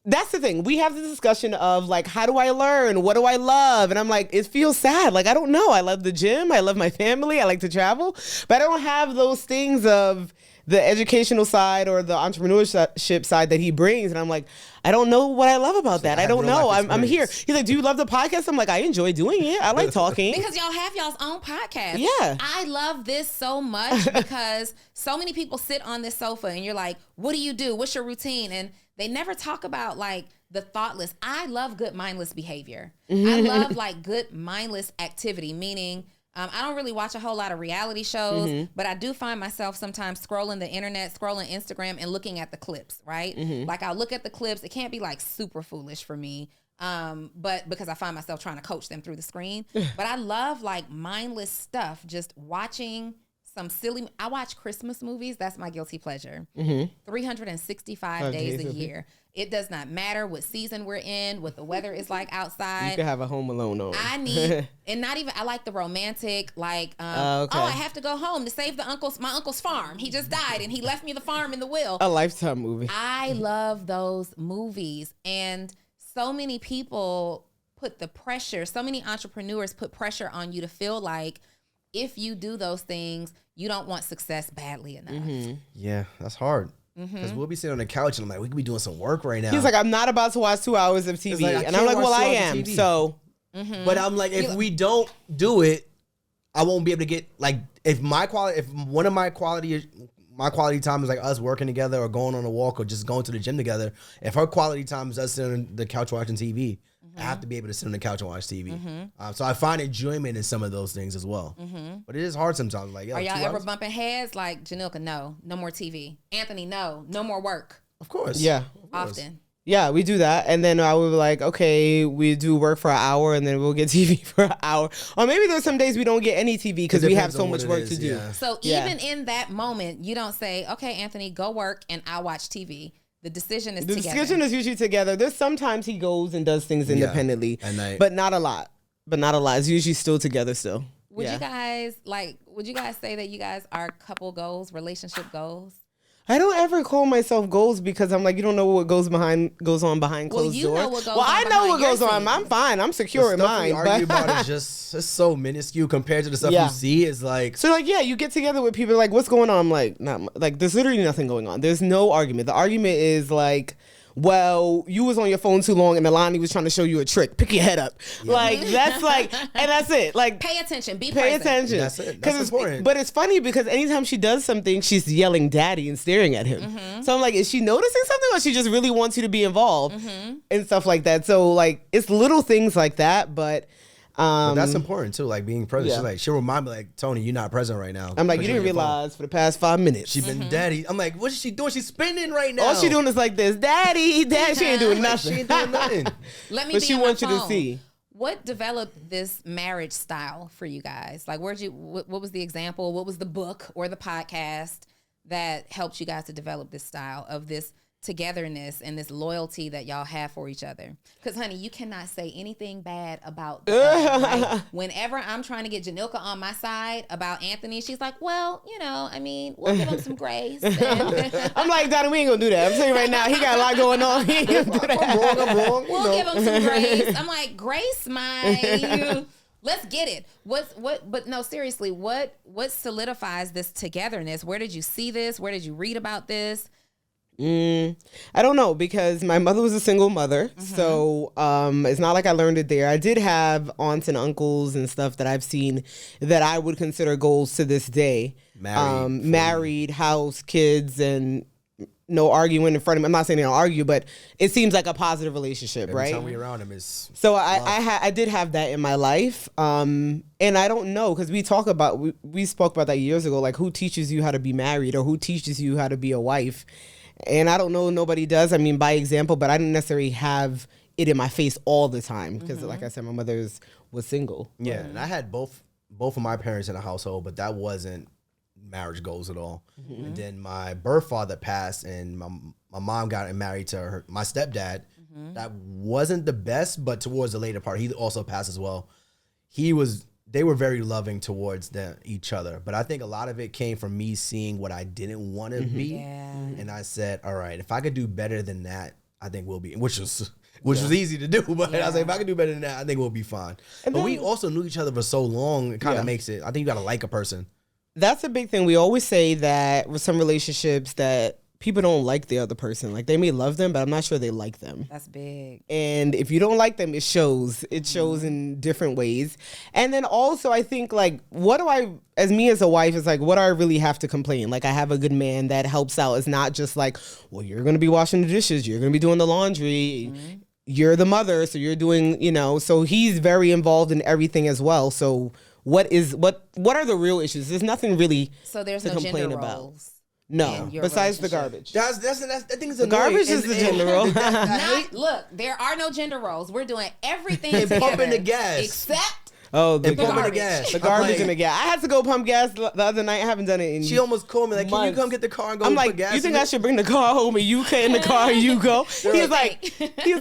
That's the thing. We have the discussion of like, how do I learn? What do I love? And I'm like, it feels sad. Like, I don't know. I love the gym. I love my family. I like to travel. But I don't have those things of the educational side or the entrepreneurship side that he brings. And I'm like, I don't know what I love about that. I don't know. I'm here. He's like, do you love the podcast? I'm like, I enjoy doing it. I like talking. Because y'all have y'all's own podcast. Yeah. I love this so much because so many people sit on this sofa and you're like, what do you do? What's your routine? And they never talk about like the thoughtless. I love good mindless behavior. I love like good mindless activity, meaning I don't really watch a whole lot of reality shows, but I do find myself sometimes scrolling the internet, scrolling Instagram and looking at the clips, right? Like I'll look at the clips. It can't be like super foolish for me, but because I find myself trying to coach them through the screen. But I love like mindless stuff, just watching some silly. I watch Christmas movies. That's my guilty pleasure. 365 days a year. It does not matter what season we're in, what the weather is like outside. You can have a Home Alone on. I need, and not even, I like the romantic, like, oh, I have to go home to save my uncle's farm. He just died and he left me the farm and the will. A Lifetime movie. I love those movies. And so many people put the pressure, so many entrepreneurs put pressure on you to feel like if you do those things, you don't want success badly enough. Yeah, that's hard. Because we'll be sitting on the couch and I'm like, we could be doing some work right now. He's like, I'm not about to watch 2 hours of TV. Like, and I'm like, well, I am. So, but I'm like, if we don't do it, I won't be able to get like, if one of my quality time is like us working together or going on a walk or just going to the gym together. If her quality time is us sitting on the couch watching TV, I have to be able to sit on the couch and watch TV. So I find enjoyment in some of those things as well. But it is hard sometimes. Like, yo, are y'all ever bumping heads? Like, Jhanilka, no more TV. Anthony, no more work. Of course. Yeah. Often. Yeah, we do that. And then I would be like, okay, we do work for an hour and then we'll get TV for an hour. Or maybe there's some days we don't get any TV because we have so much work to do. Yeah. So even in that moment, you don't say, okay, Anthony, go work and I'll watch TV. The decision is together. The decision is usually together. There's sometimes he goes and does things independently, but not a lot. It's usually still together still. Would you guys say that you guys are couple goals, relationship goals? I don't ever call myself goals because I'm like, you don't know what goes on behind closed doors. Know what goes on. I know what goes on. I'm fine. I'm secure in mine. The stuff we argue about is just it's so minuscule compared to the stuff you see. Is like so like you get together with people like what's going on? I'm like not like there's literally nothing going on. There's no argument. The argument is like, well, you was on your phone too long and Alani was trying to show you a trick. Pick your head up. Yeah. Like, that's like, and that's it. Like, pay attention. Be pay present. attention. That's it. That's important. But it's funny because anytime she does something, she's yelling daddy and staring at him. Mm-hmm. So I'm like, is she noticing something or she just really wants you to be involved and stuff like that? So, like, it's little things like that, but that's important too, like being present. She's like, she'll remind me, like, Tony, you're not present right now. I'm like, you didn't realize for the past 5 minutes. She's been daddy. I'm like, what is she doing? She's spinning right now. All she doing is like this, daddy. She ain't doing nothing. She ain't doing nothing. But she wants you to see. What developed this marriage style for you guys? Like, what was the example? What was the book or the podcast that helped you guys to develop this style of this togetherness and this loyalty that y'all have for each other? Because, honey, you cannot say anything bad about right? Whenever I'm trying to get Jhanilka on my side about Anthony, she's like, well, you know, I mean, we'll give him some grace. I'm like, Donna, we ain't gonna do that. I'm saying right now, he got a lot going on. He ain't gonna do that. I'm wrong. We'll give him some grace. I'm like, grace, let's get it. But no, seriously, what solidifies this togetherness? Where did you see this? Where did you read about this? I don't know, because my mother was a single mother, so it's not like I learned it there. I did have aunts and uncles and stuff that I've seen that I would consider goals to this day. Married, house, kids, and no arguing in front of me. I'm not saying they don't argue, but it seems like a positive relationship, right? Every time we around him is so I did have that in my life, and I don't know, because we spoke about that years ago, like who teaches you how to be married or who teaches you how to be a wife. And I don't know, nobody does. I mean, by example, but I didn't necessarily have it in my face all the time because, like I said, my mother was single. Yeah, and I had both of my parents in the household, but that wasn't marriage goals at all. And then my birth father passed, and my mom got married to my stepdad. That wasn't the best, but towards the later part, he also passed as well. They were very loving towards each other. But I think a lot of it came from me seeing what I didn't want to be. Yeah. And I said, all right, if I could do better than that, I think we'll be, which was easy to do. But I was like, if I could do better than that, I think we'll be fine. But we also knew each other for so long, it kind of makes it, I think you got to like a person. That's a big thing. We always say that with some relationships that people don't like the other person. Like, they may love them, but I'm not sure they like them. That's big. And if you don't like them, it shows. It shows in different ways. And then also, I think, like, as a wife, it's like, what do I really have to complain? Like, I have a good man that helps out. It's not just like, well, you're going to be washing the dishes. You're going to be doing the laundry. You're the mother, so you're doing, so he's very involved in everything as well. So what are the real issues? There's nothing really so there's to no complain gender about. roles. No, besides the garbage. I think it's the garbage is the gender role. Look, there are no gender roles. We're doing everything and together, pumping the gas, except the pumping the gas. The garbage and the gas. I had to go pump gas the other night. I haven't done it in She almost called me like, months. can you come get the car and go I'm put like, gas you think in I it? should bring the car home and you get in the car and you go? He's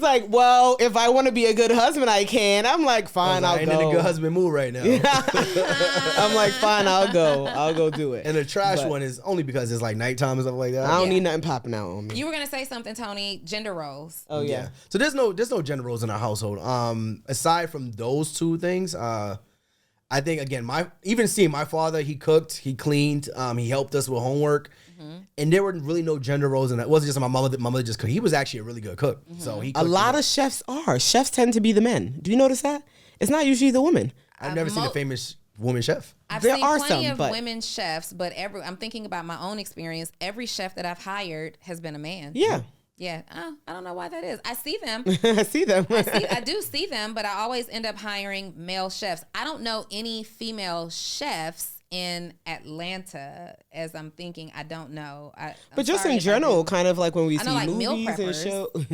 like, well, if I want to be a good husband, I can. I'm like, fine, I'll go. I ain't in a good husband mood right now. I'm like, fine, I'll go do it. And the trash one is only because it's like nighttime and stuff like that. I don't need nothing popping out on me. You were gonna say something, Tony. Gender roles. Oh yeah. So there's no gender roles in our household. Aside from those two things, I think, again, even seeing my father, he cooked, he cleaned, he helped us with homework, and there were really no gender roles in that. It wasn't just my mother just cooked. He was actually a really good cook, so he cooked. A lot of chefs tend to be the men. Do you notice that? It's not usually the women. I've never seen a famous woman chef. There are plenty of women chefs, but I'm thinking about my own experience. Every chef that I've hired has been a man. Yeah. Yeah, I don't know why that is. I see them. I do see them, but I always end up hiring male chefs. I don't know any female chefs in Atlanta, as I'm thinking. I don't know. But just in general, kind of like when we see like movies and shows.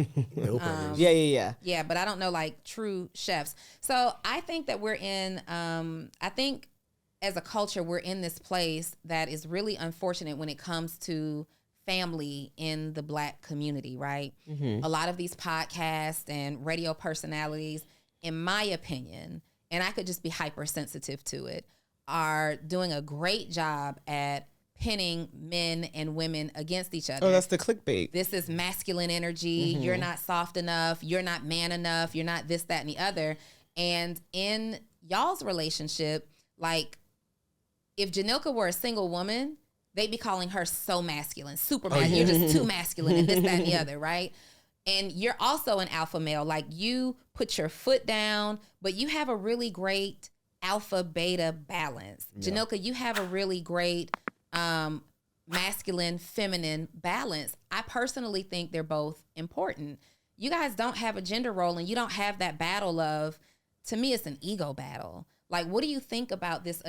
Yeah, but I don't know like true chefs. So I think that we're in, I think as a culture, we're in this place that is really unfortunate when it comes to family in the Black community, right? A lot of these podcasts and radio personalities, in my opinion, and I could just be hypersensitive to it, are doing a great job at pinning men and women against each other. Oh, that's the clickbait. This is masculine energy. Mm-hmm. You're not soft enough. You're not man enough. You're not this, that, and the other. And in y'all's relationship, like, if Jhanilka were a single woman, they'd be calling her so masculine, super masculine. You're just too masculine and this, that, and the other, right? And you're also an alpha male. Like, you put your foot down, but you have a really great alpha beta balance. Yeah. Jhanilka, you have a really great masculine feminine balance. I personally think they're both important. You guys don't have a gender role, and you don't have that battle of, to me, it's an ego battle. Like, what do you think about this?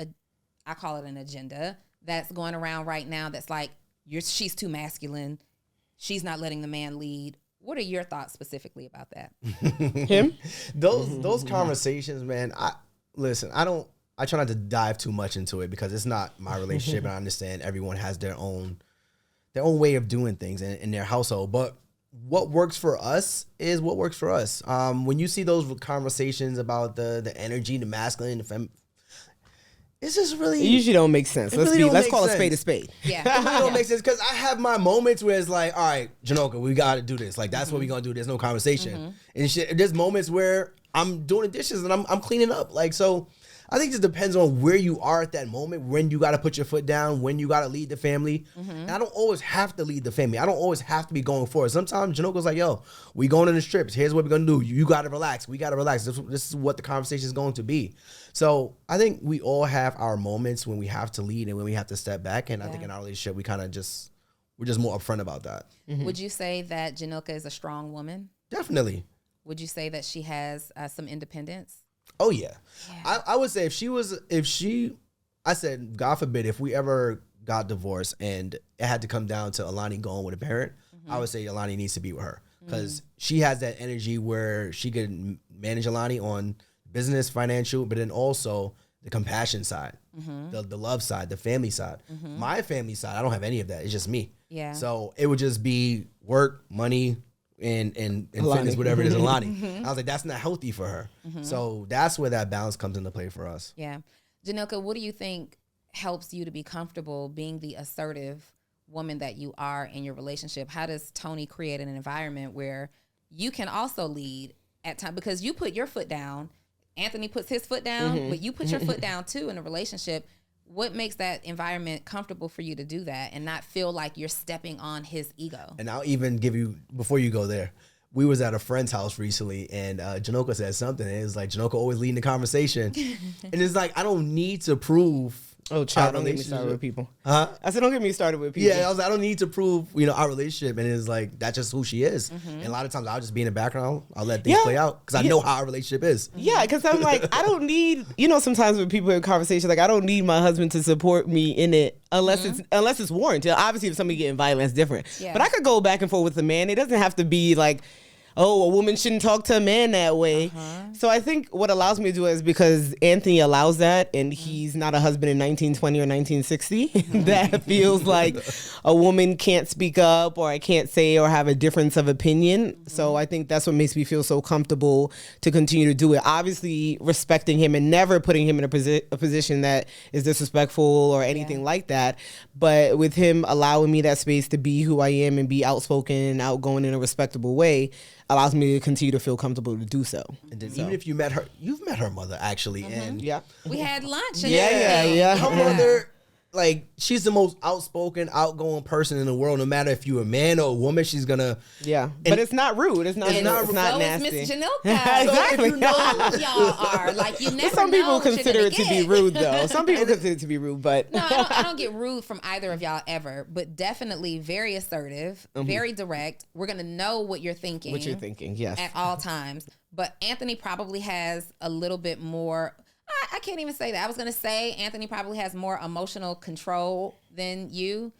I call it an agenda that's going around right now. That's like, she's too masculine. She's not letting the man lead. What are your thoughts specifically about that? Him? Those conversations, man. I try not to dive too much into it because it's not my relationship, and I understand everyone has their own way of doing things in their household. But what works for us is what works for us. When you see those conversations about the energy, the masculine, the feminine, it's just really... It usually don't make sense. Let's call a spade a spade. Yeah. It really don't make sense because I have my moments where it's like, all right, Jhanilka, we got to do this. Like, that's what we're going to do. There's no conversation. And there's moments where I'm doing the dishes and I'm cleaning up. Like, so I think it just depends on where you are at that moment, when you got to put your foot down, when you got to lead the family. And I don't always have to lead the family. I don't always have to be going forward. Sometimes Jhanilka's like, yo, we going on the strips. Here's what we're going to do. You got to relax. We got to relax. This is what the conversation is going to be. So I think we all have our moments when we have to lead and when we have to step back. And I think in our relationship, we're just more upfront about that. Would you say that Jhanilka is a strong woman? Definitely. Would you say that she has some independence? Oh, yeah. I would say I said, God forbid, if we ever got divorced and it had to come down to Alani going with a parent, I would say Alani needs to be with her because she has that energy where she can manage Alani on business, financial, but then also the compassion side, the love side, the family side. My family side, I don't have any of that. It's just me. Yeah. So it would just be work, money, and fitness, whatever it is, Alani. I was like, that's not healthy for her. So that's where that balance comes into play for us. Yeah. Jhanilka, what do you think helps you to be comfortable being the assertive woman that you are in your relationship? How does Tony create an environment where you can also lead at times? Because you put your foot down, Anthony puts his foot down, but you put your foot down too in a relationship. What makes that environment comfortable for you to do that and not feel like you're stepping on his ego? And I'll even give you, before you go there, we was at a friend's house recently and Jhanilka said something. And it's like, Jhanilka always leading the conversation. And it's like, I don't need to prove. Oh, child, don't get me started with people. Huh? I said, don't get me started with people. Yeah, I was like, I don't need to prove, our relationship. And it's like, that's just who she is. And a lot of times I'll just be in the background. I'll let things play out because I know how our relationship is. Yeah, because I'm like, I don't need, sometimes when people have conversations, like, I don't need my husband to support me in it unless it's warranted. Obviously, if somebody getting violent, it's different. Yeah. But I could go back and forth with a man. It doesn't have to be like, oh, a woman shouldn't talk to a man that way. So I think what allows me to do it is because Anthony allows that, and he's not a husband in 1920 or 1960 that feels like a woman can't speak up or I can't say or have a difference of opinion. So I think that's what makes me feel so comfortable to continue to do it. Obviously, respecting him and never putting him in a position that is disrespectful or anything like that. But with him allowing me that space to be who I am and be outspoken and outgoing in a respectable way, allows me to continue to feel comfortable to do so. And then even if you've met her mother actually, and we had lunch. Her mother, like, she's the most outspoken, outgoing person in the world. No matter if you're a man or a woman, she's gonna. Yeah, but it's not rude. It's not nasty. Miss Jhanilka. Exactly. All of y'all are like, you never. Some people consider it to be rude, though. Some people consider it to be rude, but no, I don't get rude from either of y'all ever. But definitely very assertive, very direct. We're gonna know what you're thinking. Yes, at all times. But Anthony probably has a little bit more. I can't even say that. I was going to say Anthony probably has more emotional control than you.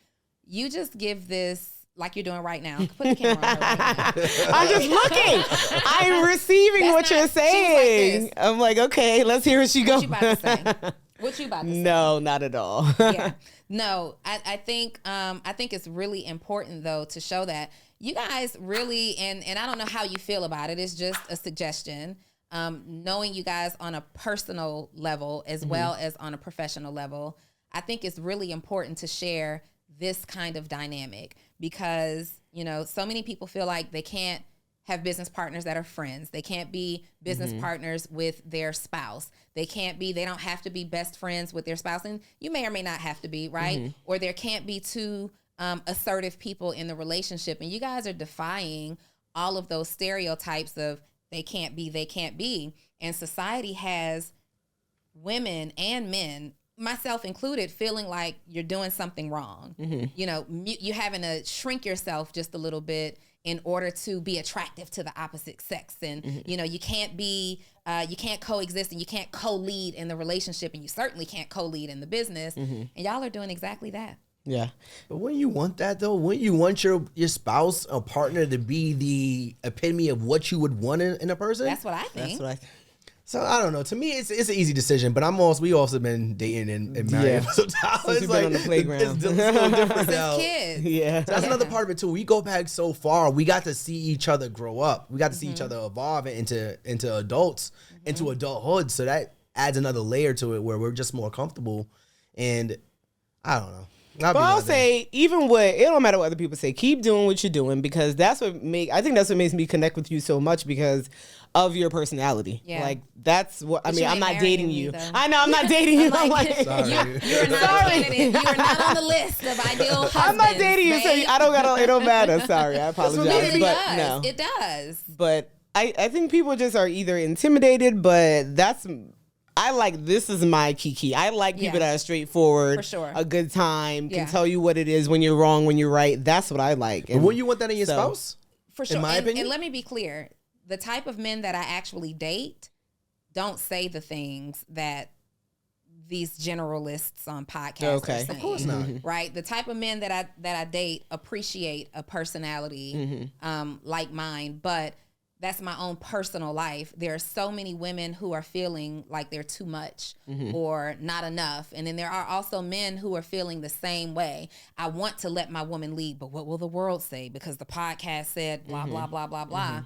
You just give this like you're doing right now. Put the camera on her right now. I'm just looking. I'm receiving what you're saying. Like I'm like, okay, let's hear what she goes. What you about to say? What you about to say? No, not at all. Yeah. No, I think it's really important, though, to show that you guys really, and I don't know how you feel about it. It's just a suggestion. Knowing you guys on a personal level as well as on a professional level, I think it's really important to share this kind of dynamic because, you know, so many people feel like they can't have business partners that are friends. They can't be business partners with their spouse. They don't have to be best friends with their spouse. And you may or may not have to be, right? Or there can't be two assertive people in the relationship. And you guys are defying all of those stereotypes of they can't be. And society has women and men, myself included, feeling like you're doing something wrong. You know, you having to shrink yourself just a little bit in order to be attractive to the opposite sex. And, you know, you can't coexist and you can't co-lead in the relationship, and you certainly can't co-lead in the business. And y'all are doing exactly that. Yeah. But wouldn't you want that, though? Wouldn't you want your spouse or partner to be the epitome of what you would want in a person? That's what I think. So I don't know. To me, it's an easy decision. But we also been dating and married. Yeah. Sometimes Since we've been on the playground. It's still different now. Kids. Yeah. So that's another part of it too. We go back so far. We got to see each other grow up. We got to see each other evolve into adults, into adulthood. So that adds another layer to it where we're just more comfortable. And I don't know. But I'll say, even it don't matter what other people say, keep doing what you're doing, because I think that's what makes me connect with you so much, because of your personality. Yeah. Like, that's what, I mean, I'm not dating you. Though. I know, I'm not dating you. I'm like, sorry. You're not a candidate. You are not on the list of ideal husbands. I'm not dating you, so babe. it don't matter. Sorry, I apologize. It but does. no. It does. But I think people just are either intimidated, but this is my kiki. I like people that are straightforward, For sure. a good time, can tell you what it is when you're wrong, when you're right. That's what I like. And wouldn't you want that in your spouse? For sure. In my opinion? And let me be clear. The type of men that I actually date don't say the things that these generalists on podcasts are saying. Of course not. Right? The type of men that I date appreciate a personality like mine, but that's my own personal life. There are so many women who are feeling like they're too much or not enough. And then there are also men who are feeling the same way. I want to let my woman lead, but what will the world say? Because the podcast said blah, blah, blah, blah, blah.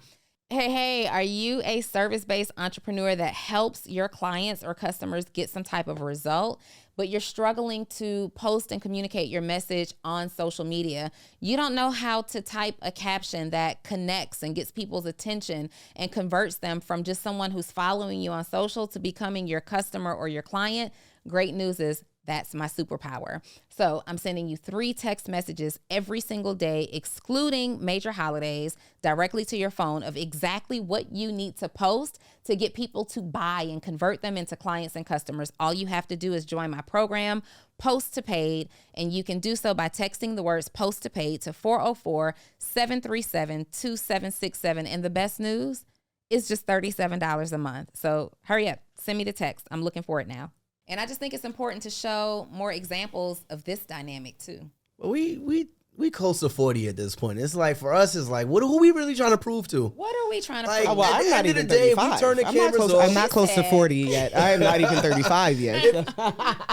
Hey, are you a service-based entrepreneur that helps your clients or customers get some type of result, but you're struggling to post and communicate your message on social media? You don't know how to type a caption that connects and gets people's attention and converts them from just someone who's following you on social to becoming your customer or your client? Great news is that's my superpower. So I'm sending you 3 text messages every single day, excluding major holidays, directly to your phone of exactly what you need to post to get people to buy and convert them into clients and customers. All you have to do is join my program, Post to Paid, and you can do so by texting the words Post to Paid to 404-737-2767. And the best news is just $37 a month. So hurry up, send me the text. I'm looking for it now. And I just think it's important to show more examples of this dynamic too. Well, we close to 40 at this point. It's like, for us, it's like, who are we really trying to prove to? What are we trying to Like, prove? Well, at I'm the not end of even the day, if 35. we turn the cameras off. I'm not close to 40 yet. I am not even 35 yet.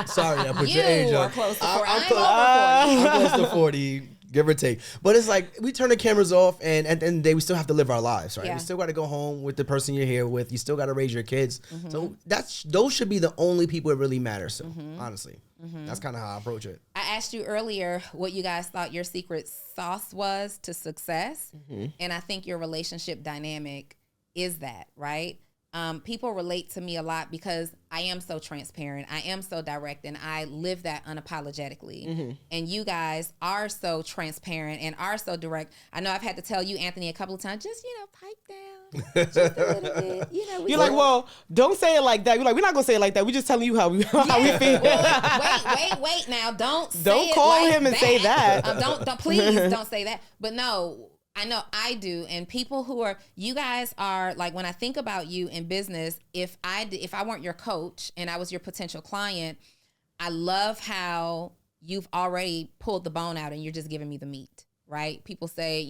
Sorry, I put your age You up. are close to 40. I'm I'm over 40. I'm close to 40, give or take. But it's like, we turn the cameras off, and at the end of the day, we still have to live our lives, right? Yeah. We still got to go home with the person you're here with. You still got to raise your kids. So those should be the only people that really matter. So honestly, that's kind of how I approach it. I asked you earlier what you guys thought your secret sauce was to success. And I think your relationship dynamic is that, right? People relate to me a lot because I am so transparent. I am so direct, and I live that unapologetically. And you guys are so transparent and are so direct. I know I've had to tell you, Anthony, a couple of times, just, pipe down just a little bit. You're like, well, don't say it like that. You're like, we're not going to say it like that. We're just telling you how we feel. Well, wait now. Don't call like him and that. say that. Please don't say that. But no, I know I do. And people you guys are like, when I think about you in business, if I weren't your coach and I was your potential client, I love how you've already pulled the bone out and you're just giving me the meat, right? People say,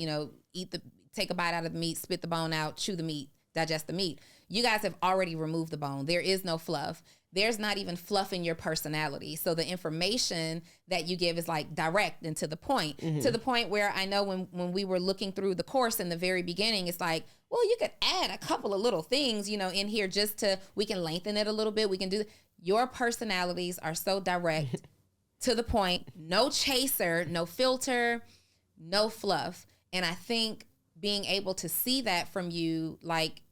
take a bite out of the meat, spit the bone out, chew the meat, digest the meat. You guys have already removed the bone. There is no fluff. There's not even fluff in your personality. So the information that you give is like direct and to the point, to the point where I know when we were looking through the course in the very beginning, it's like, well, you could add a couple of little things, in here we can lengthen it a little bit. We can do, your personalities are so direct to the point, no chaser, no filter, no fluff. And I think being able to see that from you, like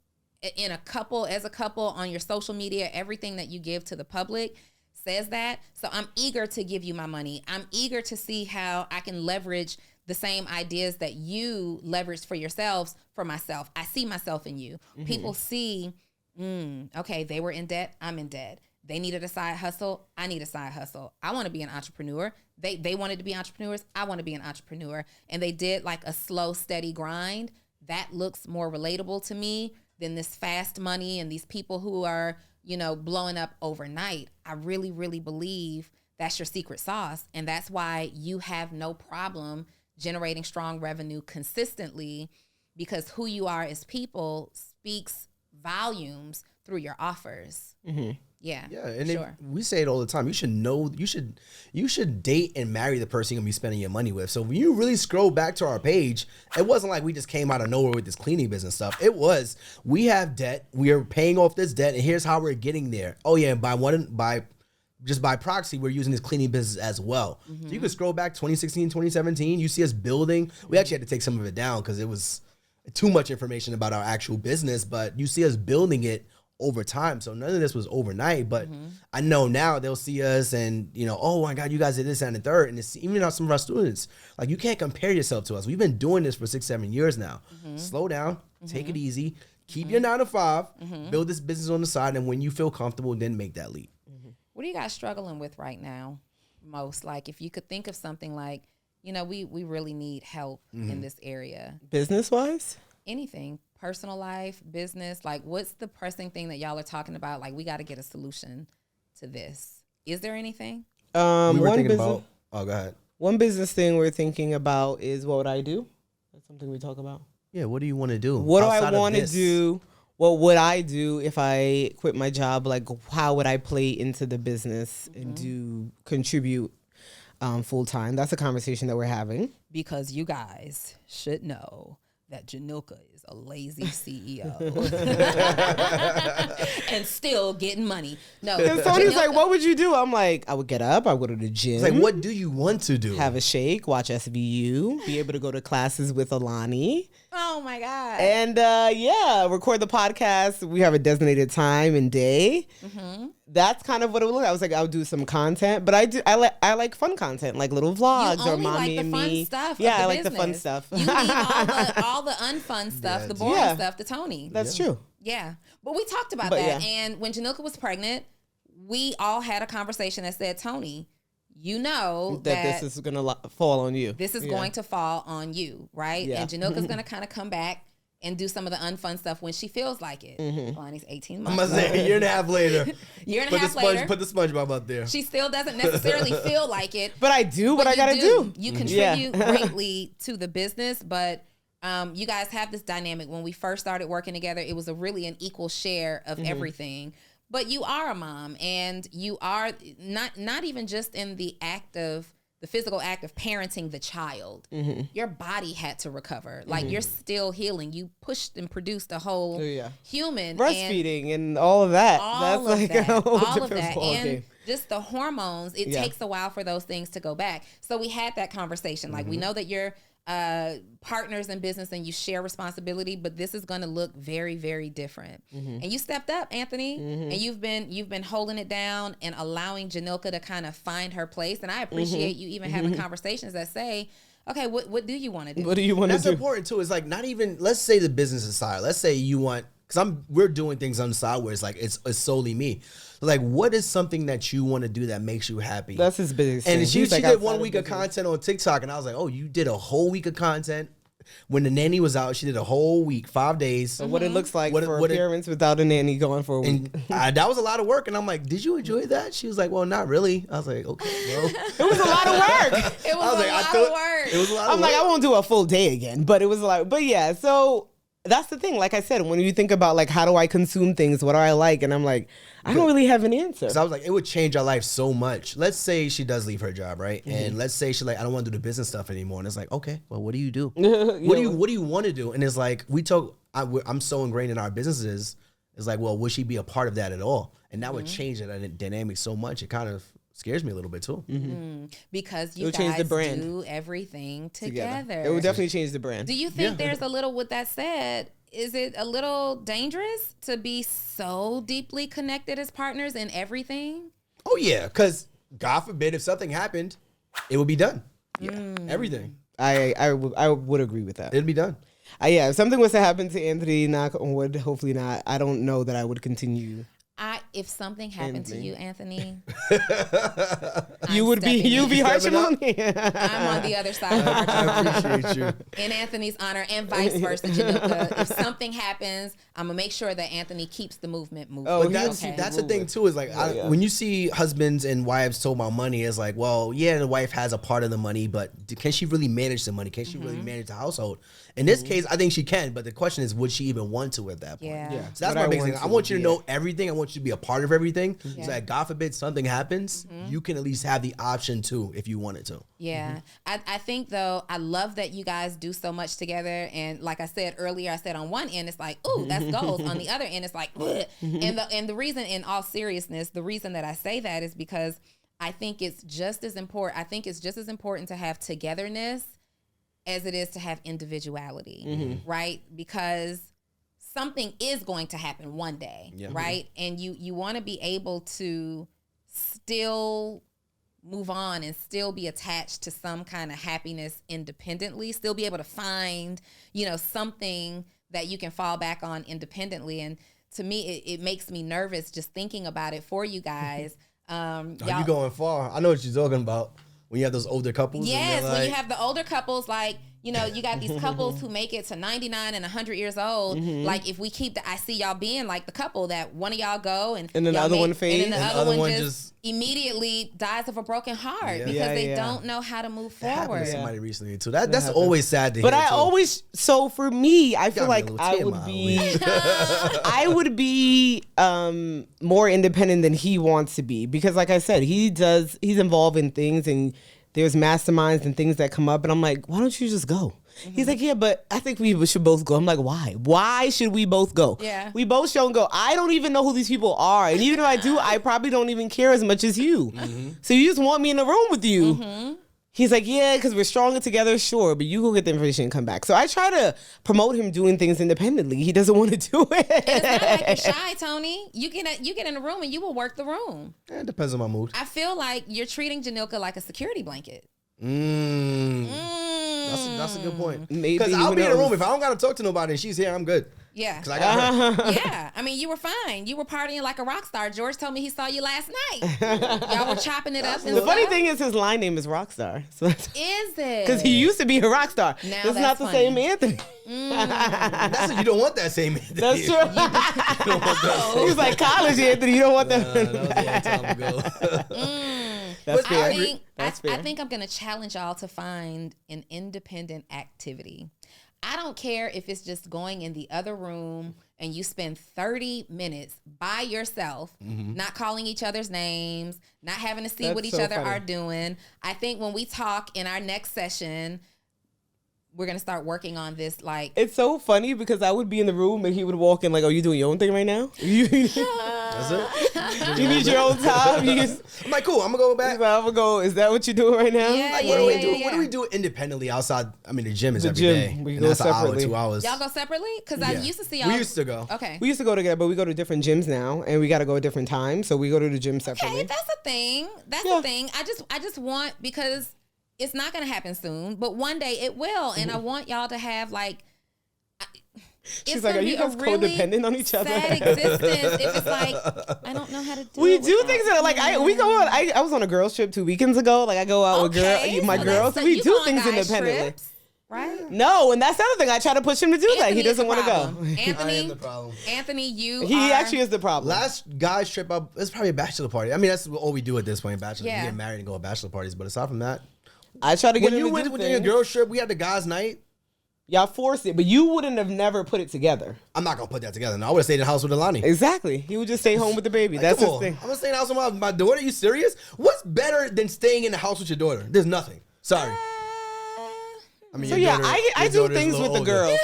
as a couple on your social media, everything that you give to the public says that. So I'm eager to give you my money. I'm eager to see how I can leverage the same ideas that you leverage for yourselves for myself. I see myself in you. People see, okay, they were in debt, I'm in debt. They needed a side hustle, I need a side hustle. I want to be an entrepreneur. They wanted to be entrepreneurs, I want to be an entrepreneur. And they did like a slow, steady grind. That looks more relatable to me than this fast money and these people who are, blowing up overnight. I really, really believe that's your secret sauce. And that's why you have no problem generating strong revenue consistently, because who you are as people speaks volumes through your offers. Yeah, and we say it all the time. You should know. You should date and marry the person you're gonna be spending your money with. So when you really scroll back to our page, it wasn't like we just came out of nowhere with this cleaning business stuff. It was, we have debt. We are paying off this debt, and here's how we're getting there. Oh yeah, and by proxy, we're using this cleaning business as well. So you can scroll back 2016, 2017. You see us building. We actually had to take some of it down because it was too much information about our actual business. But you see us building it over time. So none of this was overnight, but I know now they'll see us and, oh my God, you guys did this and the third. And it's even some of our students, like, you can't compare yourself to us. We've been doing this for 6-7 years now. Slow down, take it easy, keep your 9 to 5, build this business on the side. And when you feel comfortable, then make that leap. What are you guys struggling with right now most? Like, if you could think of something like, we really need help in this area. Business-wise? Anything. Personal life, business, like, what's the pressing thing that y'all are talking about? Like, we got to get a solution to this. Is there anything? We were thinking about. Oh, go ahead. One business thing we're thinking about is, what would I do? That's something we talk about. Yeah, what do you want to do? What do I want to do? What would I do if I quit my job? Like, how would I play into the business and contribute full time? That's a conversation that we're having. Because you guys should know that Jhanilka is a lazy CEO and still getting money. No, and Tony's like, "What would you do?" I'm like, "I would get up. I would go to the gym. It's like, what do you want to do? Have a shake, watch SVU, be able to go to classes with Alani. Oh my God! And record the podcast. We have a designated time and day. That's kind of what it would look like. I was like, I would do some content, but I like fun content, like little vlogs or mommy like and the me. Fun stuff. Yeah, I like the fun stuff. You leave all the unfun stuff, the boring stuff to Tony. That's true. Yeah, but we talked about that, and when Jhanilka was pregnant, we all had a conversation that said, Tony, that this is gonna fall on you. This is going to fall on you, right? Yeah. And Jhanilka's gonna kind of come back and do some of the unfun stuff when she feels like it. Lonnie's 18 months. I'm gonna say a year and a half later. Put the SpongeBob up there. She still doesn't necessarily feel like it. But I do what I gotta do. You contribute greatly to the business, but you guys have this dynamic. When we first started working together, it was really an equal share of everything. But you are a mom, and you are not even just in the physical act of parenting the child. Your body had to recover. Like, you're still healing. You pushed and produced a whole human. Breastfeeding and all of that. All of that. And just the hormones, it takes a while for those things to go back. So we had that conversation. Like, we know that you're partners in business and you share responsibility, but this is going to look very, very different. And you stepped up, Anthony, and you've been holding it down and allowing Jhanilka to kind of find her place. And I appreciate you even having conversations that say, okay, what do you want to do? What do you want to do? That's important too. It's like, not even, let's say the business aside, let's say you want, because we're doing things on the side where it's like, it's solely me. Like, what is something that you want to do that makes you happy? That's his business. And she did 1 week of content on TikTok, and I was like, oh, you did a whole week of content. When the nanny was out, she did a whole week, 5 days. So what it looks like for parents without a nanny going for a week. And that was a lot of work. And I'm like, did you enjoy that? She was like, well, not really. I was like, okay, well. It was a lot of work. It was a lot of work. It was a lot of work. I'm like, I won't do a full day again, but it was a lot. But yeah, so that's the thing. Like I said, when you think about, like, how do I consume things? What do I like? And I'm like, I don't really have an answer. So I was like, it would change our life so much. Let's say she does leave her job, right? And let's say she's like, I don't want to do the business stuff anymore. And it's like, okay, well, what do you do? What do you want to do? And it's like, I'm so ingrained in our businesses. It's like, well, would she be a part of that at all? And that would change that dynamic so much. It kind of scares me a little bit too. Because you guys do everything together. It would definitely change the brand. Do you think there's a little, with that said, is it a little dangerous to be so deeply connected as partners in everything? Oh yeah, because God forbid if something happened, it would be done. Everything. I would agree with that. It'd be done. If something was to happen to Anthony, knock on wood, hopefully not, I don't know that I would continue. If something happened to you, Anthony, you'd be harshing on me. I'm on the other side. I appreciate you. In Anthony's honor, and vice versa, Jhanilka. If something happens, I'm gonna make sure that Anthony keeps the movement moving. But that's the thing too. Is like when you see husbands and wives talk about money, it's like, well, yeah, the wife has a part of the money, but can she really manage the money? Can she really manage the household? In this case, I think she can, but the question is, would she even want to at that point? So that's my big thing. I want you to know everything. I want you to be a part of everything. So that God forbid something happens, you can at least have the option to if you wanted to. I think though, I love that you guys do so much together. And like I said earlier, I said on one end it's like, ooh, that's goals. On the other end it's like, and the reason, in all seriousness, the reason that I say that is because I think it's just as important. I think it's just as important to have togetherness as it is to have individuality, right? Because something is going to happen one day, right? And you want to be able to still move on and still be attached to some kind of happiness independently, still be able to find, something that you can fall back on independently. And to me, it makes me nervous just thinking about it for you guys. You going far. I know what you're talking about. When you have those older couples. Yes, when you have the older couples, like, you got these couples who make it to 99 and 100 years old. Like, if we keep I see y'all being like the couple that one of y'all go and then the other one fades. And then the other one just immediately dies of a broken heart because they don't know how to move forward. Happened to somebody recently too. That's always sad to hear. But so for me, I feel like I would be more independent than he wants to be, because like I said, he's involved in things and there's masterminds and things that come up, and I'm like, why don't you just go? He's like, yeah, but I think we should both go. I'm like, why? Why should we both go? We both shouldn't go. I don't even know who these people are. And even if I do, I probably don't even care as much as you. So you just want me in the room with you. He's like, yeah, because we're stronger together, sure, but you go get the information and come back. So I try to promote him doing things independently. He doesn't want to do it. It's not like you're shy, Tony. You get in the room and you will work the room. It depends on my mood. I feel like you're treating Jhanilka like a security blanket. That's a good point. Because I'll be in the room. If I don't got to talk to nobody and she's here, I'm good. Yeah. Because I got her. Yeah. I mean, you were fine. You were partying like a rock star. George told me he saw you last night. Y'all were chopping it up. The funny thing is his line name is Rockstar. So is it? Because he used to be a rock star. Now it's not the same Anthony. That's you don't want that same Anthony. That's true. You don't want that. He was like college Anthony. You don't want that. That was a long time ago. That's fair. I think I'm going to challenge y'all to find an independent activity. I don't care if it's just going in the other room and you spend 30 minutes by yourself, not calling each other's names, not having to see what each other are doing. I think when we talk in our next session, we're going to start working on this. Like, it's so funny because I would be in the room and he would walk in like, oh, you doing your own thing right now? That's it? You need your own time? I'm like, cool, I'm going to go back. I'm going to go, is that what you're doing right now? Yeah, like, what do we do independently outside? I mean, the gym is every day. We go separately. An hour, 2 hours. Y'all go separately? Because I used to see y'all. We used to go. Okay. We used to go together, but we go to different gyms now and we got to go at different times. So we go to the gym separately. Okay, that's a thing. That's a thing. I just want, because it's not going to happen soon, but one day it will. And I want y'all to have like, she's like, are you guys codependent on each other? Sad existence if it's like, I don't know how to do it. We do things that are like, I was on a girls trip 2 weekends ago. Like I go out with my girls. So we do things independently. Trips, right? No, and that's the other thing. I try to push him to do that. He doesn't want to go. Anthony, I am the problem. Anthony, he actually is the problem. Last guy's trip up, it's probably a bachelor party. I mean, that's all we do at this point, bachelor. We get married and go to bachelor parties. But aside from that, I try to get him to do when you went with your girls trip, we had the guys' night. Y'all forced it, but you wouldn't have never put it together. I'm not going to put that together. No, I would have stayed in the house with Alani. Exactly. He would just stay home with the baby. That's his thing. I'm going to stay in the house with my daughter. Are you serious? What's better than staying in the house with your daughter? There's nothing. Sorry. I mean, I do things with the girls.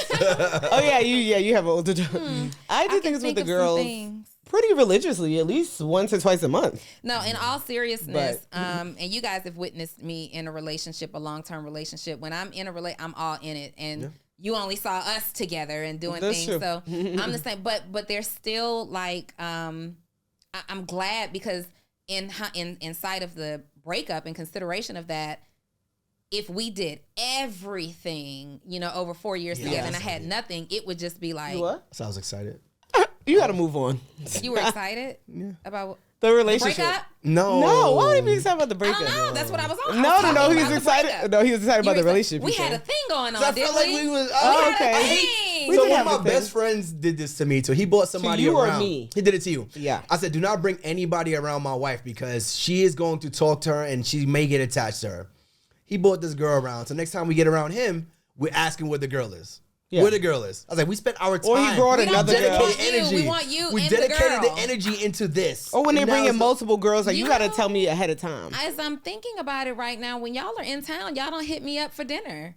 Oh yeah, you have an older daughter. I do things with the girls. pretty religiously, at least once or twice a month. No, in all seriousness, and you guys have witnessed me in a relationship, a long-term relationship. When I'm in a I'm all in it, and you only saw us together and doing things. True. So I'm the same, but there's still like, I'm glad because inside of the breakup and consideration of that, if we did everything, over 4 years together and I had nothing, it would just be like. What? So I was excited. You got to move on. You were excited about the relationship? The breakup? No. Why would he be excited about the breakup? I don't know. That's what I was on. No. He was excited. No, he was excited about the relationship. We had a thing going on. So I felt like we was. Okay. So one of my best friends did this to me too. He brought somebody around. Or me? He did it to you. Yeah. I said, do not bring anybody around my wife because she is going to talk to her and she may get attached to her. He brought this girl around. So next time we get around him, we're asking where the girl is. Yeah. Where the girl is. I was like, we spent our time. Or he brought another girl. We want you. We dedicated the energy into this. Or when they bring in multiple girls, like you got to tell me ahead of time. As I'm thinking about it right now, when y'all are in town, y'all don't hit me up for dinner.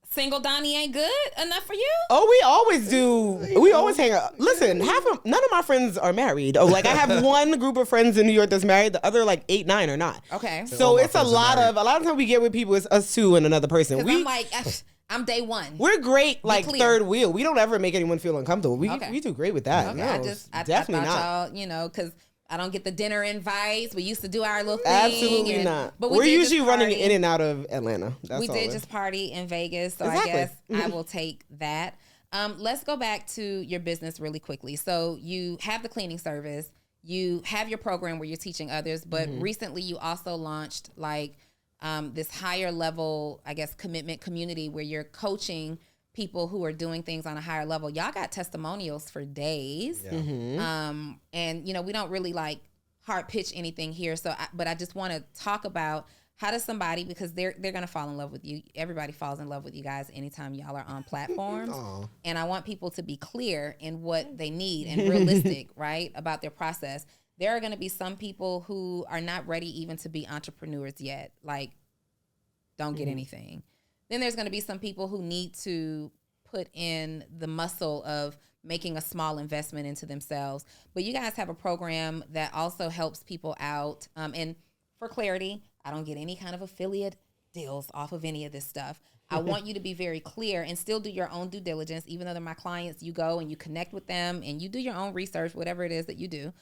Single Donni ain't good enough for you? Oh, we always do. We always hang out. Listen, none of my friends are married. Oh, like I have one group of friends in New York that's married. The other like 8, 9 are not. Okay. So it's a lot of times we get with people, it's us two and another person. I'm like, I'm day one. We're great, like third wheel. We don't ever make anyone feel uncomfortable. We do great with that. Okay. No, definitely not. Y'all, because I don't get the dinner invites. We used to do our little thing. Absolutely not. But we're usually running in and out of Atlanta. We did just party in Vegas, so I guess I will take that. Let's go back to your business really quickly. So you have the cleaning service. You have your program where you're teaching others, but recently you also launched like this higher level, I guess, commitment community where you're coaching people who are doing things on a higher level. Y'all got testimonials for days. Yeah. And we don't really like hard pitch anything here. So, but I just want to talk about how does somebody, because they're going to fall in love with you. Everybody falls in love with you guys anytime y'all are on platforms. And I want people to be clear in what they need and realistic, right, about their process. There are going to be some people who are not ready even to be entrepreneurs yet. Like, don't get anything. Then there's going to be some people who need to put in the muscle of making a small investment into themselves. But you guys have a program that also helps people out. And for clarity, I don't get any kind of affiliate deals off of any of this stuff. I want you to be very clear and still do your own due diligence. Even though they're my clients, you go and you connect with them and you do your own research, whatever it is that you do.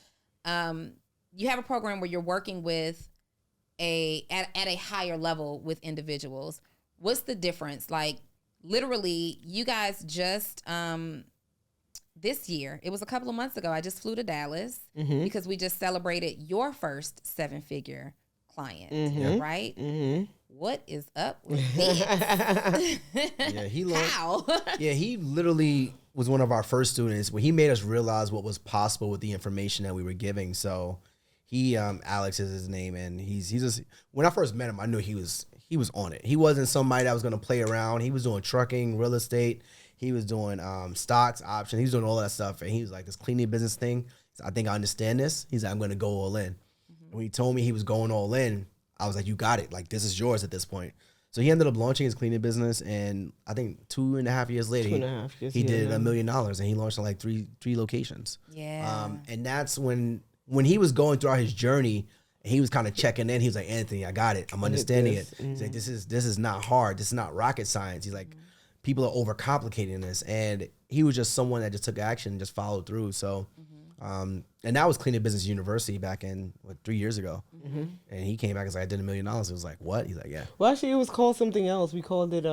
You have a program where you're working with at a higher level with individuals. What's the difference? Like, literally, you guys just, this year, it was a couple of months ago, I just flew to Dallas because we just celebrated your first 7-figure client, right? What is up with this? How? Yeah, he literally was one of our first students where he made us realize what was possible with the information that we were giving. So he, Alex is his name, and he's just, when I first met him, I knew he was on it. He wasn't somebody that was going to play around. He was doing trucking, real estate. He was doing stocks, options. He was doing all that stuff. And he was like, this cleaning business thing, I think I understand this. He's like, I'm going to go all in. And when he told me he was going all in, I was like, you got it. Like, this is yours at this point. So he ended up launching his cleaning business. And I think 2.5 years later, he did $1 million. And he launched in like three locations. Yeah. And that's when he was going throughout his journey, and he was kind of checking in. He was like, Anthony, I got it. I'm understanding it. He's like, this is not hard. This is not rocket science. He's like, people are overcomplicating this. And he was just someone that just took action and just followed through. So, and that was Cleaning Business University back in, 3 years ago. And he came back and was like, I did $1 million. It was like, what? He's like, yeah. Well, actually, it was called something else. We called it...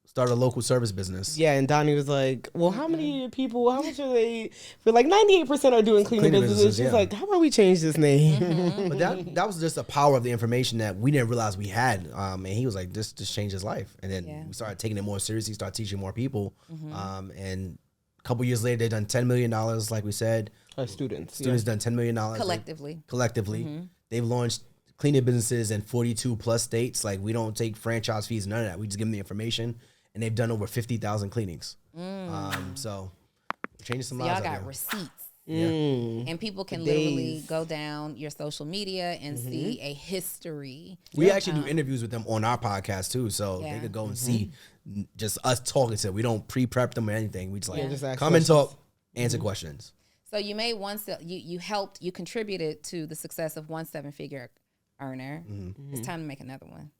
Start a local service business. Yeah, and Donni was like, well, how many people, how much are they? We're like, 98% are doing cleaning businesses. She's like, how about we change this name? But that was just the power of the information that we didn't realize we had. And he was like, this just changed his life. And then we started taking it more seriously, started teaching more people. And a couple years later, they've done $10 million, like we said. Our students done $10 million. Collectively. They've launched cleaning businesses in 42 plus states. Like, we don't take franchise fees, none of that. We just give them the information. And they've done over 50,000 cleanings. So changing some lives. Y'all got receipts. And people can literally go down your social media and see a history. We actually do interviews with them on our podcast too. So they could go and see just us talking to them. We don't pre-prep them or anything. We just like come and talk, answer questions. So you made you contributed to the success of one 7-figure earner. It's time to make another one.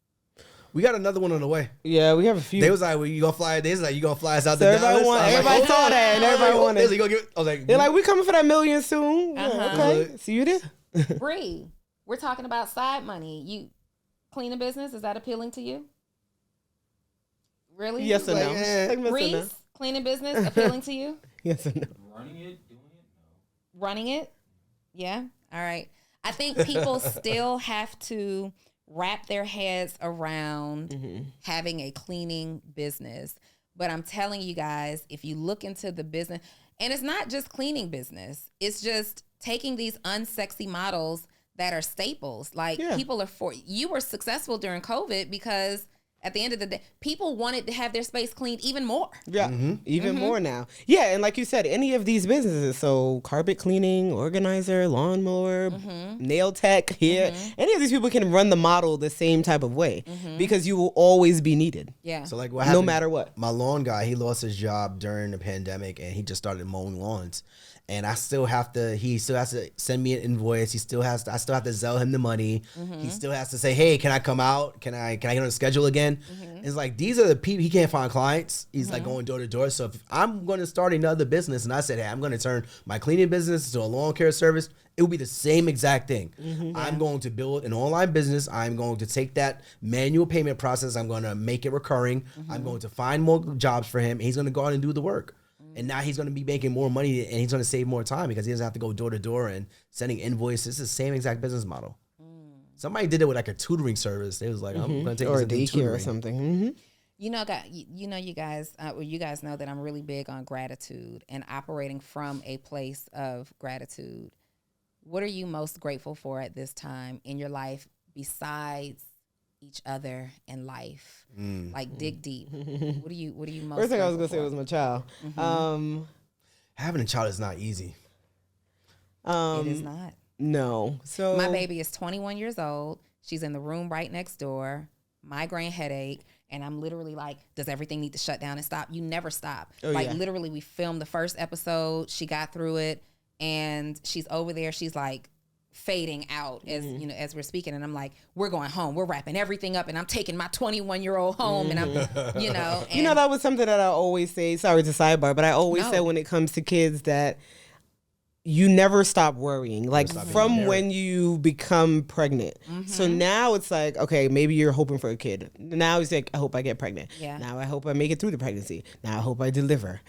We got another one on the way. Yeah, we have a few. They was like, well, you gonna fly? They was like, you gonna fly us out so the Dallas? Everybody saw that, and everybody wanted. I was like, they're like, we coming for that million soon. Yeah, okay, see you there. Bree, we're talking about side money. You clean a business? Is that appealing to you? Really? Yes or no? Reese, cleaning business appealing to you? Yes or no? Running it, doing it, no. Running it? Yeah. All right. I think people still have to wrap their heads around having a cleaning business. But I'm telling you guys, if you look into the business, and it's not just cleaning business, it's just taking these unsexy models that are staples. Like people you were successful during COVID because at the end of the day, people wanted to have their space cleaned even more. Yeah, even more now. Yeah, and like you said, any of these businesses, so carpet cleaning, organizer, lawnmower, nail tech, any of these people can run the model the same type of way because you will always be needed. Yeah. So like what happened, no matter what. My lawn guy, he lost his job during the pandemic and he just started mowing lawns. And he still has to send me an invoice. I still have to sell him the money. He still has to say, hey, can I come out? Can I get on the schedule again? It's like, these are the people, he can't find clients. He's like going door to door. So if I'm going to start another business and I said, hey, I'm going to turn my cleaning business into a lawn care service, it will be the same exact thing. I'm going to build an online business. I'm going to take that manual payment process. I'm going to make it recurring. I'm going to find more jobs for him. And he's going to go out and do the work. And now he's going to be making more money and he's going to save more time because he doesn't have to go door to door and sending invoices. It's the same exact business model. Somebody did it with like a tutoring service. They was like, I'm going to take or this a daycare or something. You know, you guys know that I'm really big on gratitude and operating from a place of gratitude. What are you most grateful for at this time in your life besides each other and life? Like dig deep. What are you most First thing I was gonna for? say was my child. Having a child is not easy. It is not. No. So my baby is 21 years old. She's in the room right next door. Migraine headache. And I'm literally like, does everything need to shut down and stop? You never stop. Literally, we filmed the first episode. She got through it. And she's over there. She's like fading out as we're speaking. And I'm like, we're going home. We're wrapping everything up. And I'm taking my 21-year-old home. And I'm, And that was something that I always say. Sorry to sidebar, but I always say when it comes to kids that you never stop worrying, like from when you become pregnant. So now it's like, okay, maybe you're hoping for a kid. Now it's like, I hope I get pregnant. Yeah. Now I hope I make it through the pregnancy. Now I hope I deliver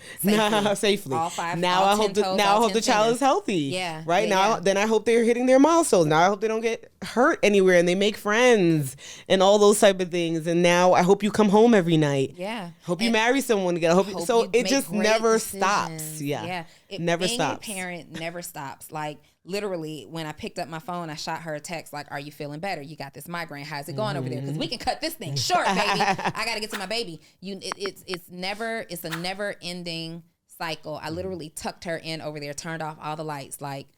safely. All five. Now I hope the child is healthy. Yeah. Right now, then I hope they're hitting their milestones. Now I hope they don't get hurt anywhere and they make friends and all those type of things. And now I hope you come home every night. Yeah. Hope you marry someone again. So it just never stops. Yeah. It never stops. Being a parent never stops. Like literally, when I picked up my phone, I shot her a text like, "Are you feeling better? You got this migraine. How's it going over there? Because we can cut this thing short, baby. I got to get to my baby." It's a never ending cycle. I literally tucked her in over there, turned off all the lights, like,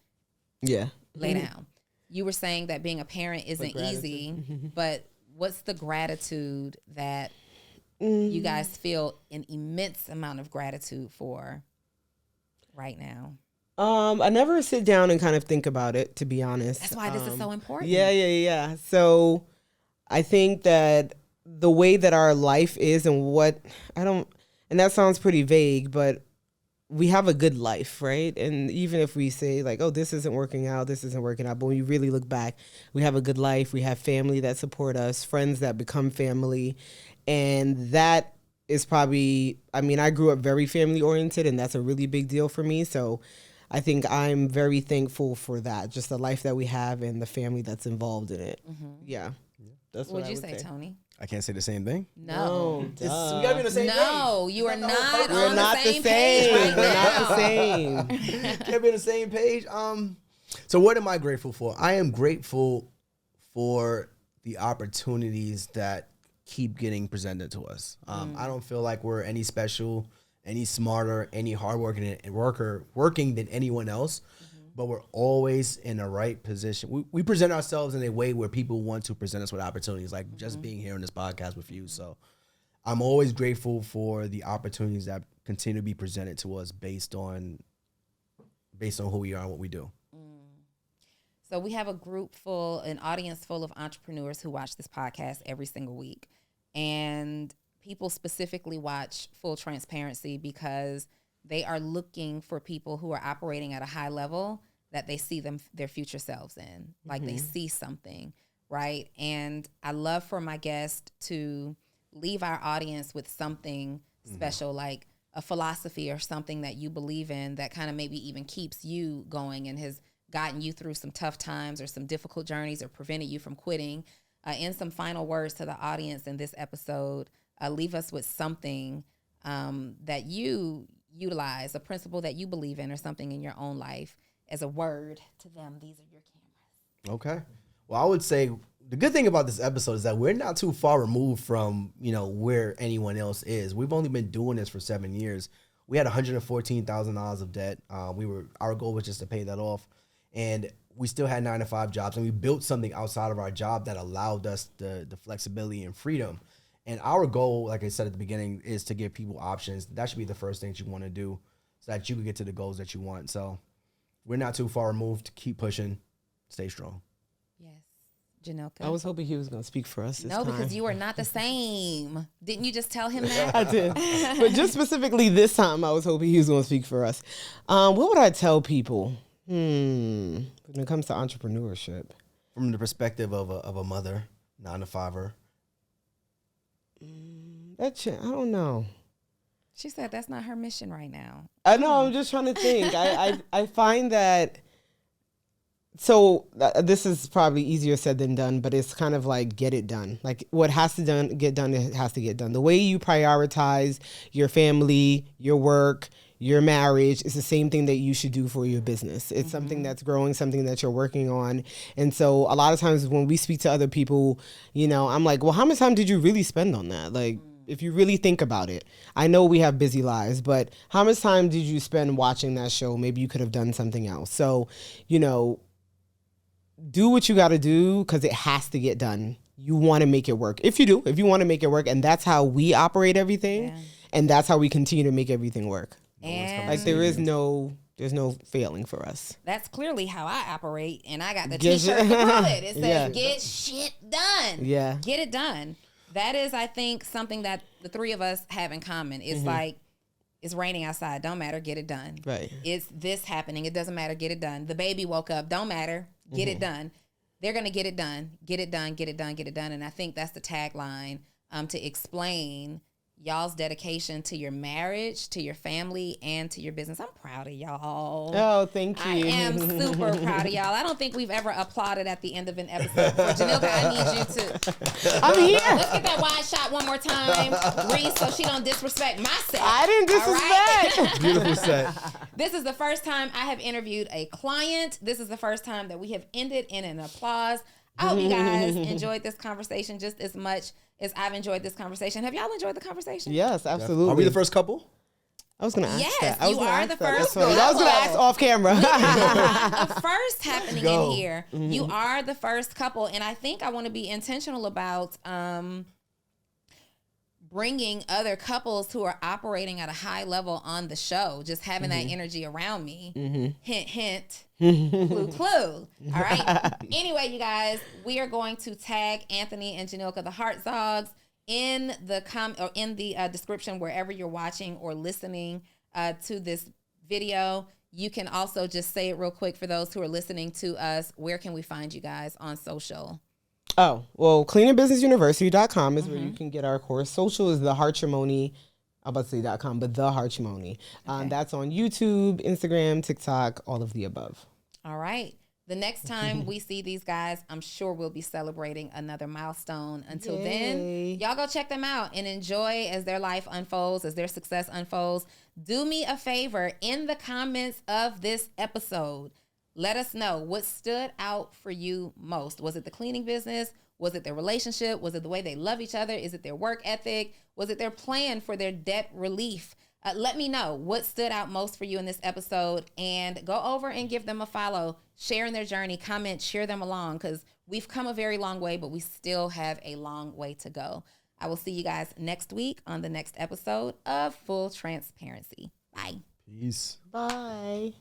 lay down. You were saying that being a parent isn't easy, but what's the gratitude that you guys feel an immense amount of gratitude for right now? I never sit down and kind of think about it, to be honest. That's why this is so important. Yeah. So I think that the way that our life is and that sounds pretty vague, but we have a good life, right? And even if we say like, oh, this isn't working out, but when you really look back, we have a good life. We have family that support us, friends that become family. And that is probably, I grew up very family oriented, and that's a really big deal for me. So I think I'm very thankful for that, just the life that we have and the family that's involved in it. Yeah. That's what would I you would say, Tony? I can't say the same thing. No. We gotta be on the same page. No, you are not We're on not the same page right We're now. not the same. Can't be on the same page. So what am I grateful for? I am grateful for the opportunities that keep getting presented to us. I don't feel like we're any special, any smarter, any working than anyone else. But we're always in the right position. We present ourselves in a way where people want to present us with opportunities, like just being here on this podcast with you. So I'm always grateful for the opportunities that continue to be presented to us based on based on who we are and what we do. So we have an audience full of entrepreneurs who watch this podcast every single week. And people specifically watch Full Transparency because they are looking for people who are operating at a high level that they see their future selves in. Like they see something, right? And I love for my guest to leave our audience with something special, like a philosophy or something that you believe in that kind of maybe even keeps you going and has gotten you through some tough times or some difficult journeys or prevented you from quitting. In some final words to the audience in this episode, leave us with something that you utilize, a principle that you believe in or something in your own life as a word to them. These are your cameras. Okay. Well, I would say the good thing about this episode is that we're not too far removed from, where anyone else is. We've only been doing this for 7 years. We had $114,000 of debt. Our goal was just to pay that off. And we still had 9-to-5 jobs, and we built something outside of our job that allowed us the flexibility and freedom. And our goal, like I said at the beginning, is to give people options. That should be the first thing that you want to do so that you can get to the goals that you want. So we're not too far removed. Keep pushing. Stay strong. Yes. Jhanilka. I was hoping he was going to speak for us this time. No, because you are not the same. Didn't you just tell him that? I did. But just specifically this time, I was hoping he was going to speak for us. What would I tell people? When it comes to entrepreneurship, from the perspective of a mother, 9-to-5er. I don't know. She said that's not her mission right now. I know. I'm just trying to think. I find that. So this is probably easier said than done, but it's kind of like get it done. Like what has to get done, it has to get done. The way you prioritize your family, your work, your marriage is the same thing that you should do for your business. It's something that's growing, something that you're working on. And so a lot of times when we speak to other people, I'm like, well, how much time did you really spend on that? Like, if you really think about it, I know we have busy lives, but how much time did you spend watching that show? Maybe you could have done something else. So, do what you got to do because it has to get done. You want to make it work. If you want to make it work, and that's how we operate everything, and that's how we continue to make everything work. And like there's no failing for us. That's clearly how I operate, and I got the t-shirt to prove it. It says get shit done. Yeah. Get it done. That is, I think, something that the three of us have in common. It's like, it's raining outside. Don't matter. Get it done. Right. It's this happening. It doesn't matter. Get it done. The baby woke up. Don't matter. Get it done. They're going to get it done. Get it done. Get it done. Get it done. And I think that's the tagline to explain y'all's dedication to your marriage, to your family, and to your business. I'm proud of y'all. Oh, thank you. I am super proud of y'all. I don't think we've ever applauded at the end of an episode. For Jhanilka, I need you to. I'm here. Let's get that wide shot one more time, Reese, so she don't disrespect my set. I didn't disrespect. Right? Beautiful set. This is the first time I have interviewed a client. This is the first time that we have ended in an applause. I hope you guys enjoyed this conversation just as much as I've enjoyed this conversation. Have y'all enjoyed the conversation? Yes, absolutely. Are we the first couple? I was going to ask yes, that. you are the first couple. I was going to ask off camera. A first happening in here. Mm-hmm. You are the first couple, and I think I want to be intentional about bringing other couples who are operating at a high level on the show, just having that energy around me. Hint, hint, clue, clue. All right. Anyway, you guys, we are going to tag Anthony and Jhanilka the Hartzogs in the description wherever you're watching or listening to this video. You can also just say it real quick for those who are listening to us. Where can we find you guys on social? Oh, well, cleaningbusinessuniversity.com is where you can get our course. Social is the Hartrimony. I'm about to say .com, but the Hartrimony. Okay. That's on YouTube, Instagram, TikTok, all of the above. All right. The next time we see these guys, I'm sure we'll be celebrating another milestone. Until then, y'all go check them out and enjoy as their life unfolds, as their success unfolds. Do me a favor in the comments of this episode. Let us know what stood out for you most. Was it the cleaning business? Was it their relationship? Was it the way they love each other? Is it their work ethic? Was it their plan for their debt relief? Let me know what stood out most for you in this episode, and go over and give them a follow, share in their journey, comment, share them along, because we've come a very long way, but we still have a long way to go. I will see you guys next week on the next episode of Full Transparency. Bye. Peace. Bye.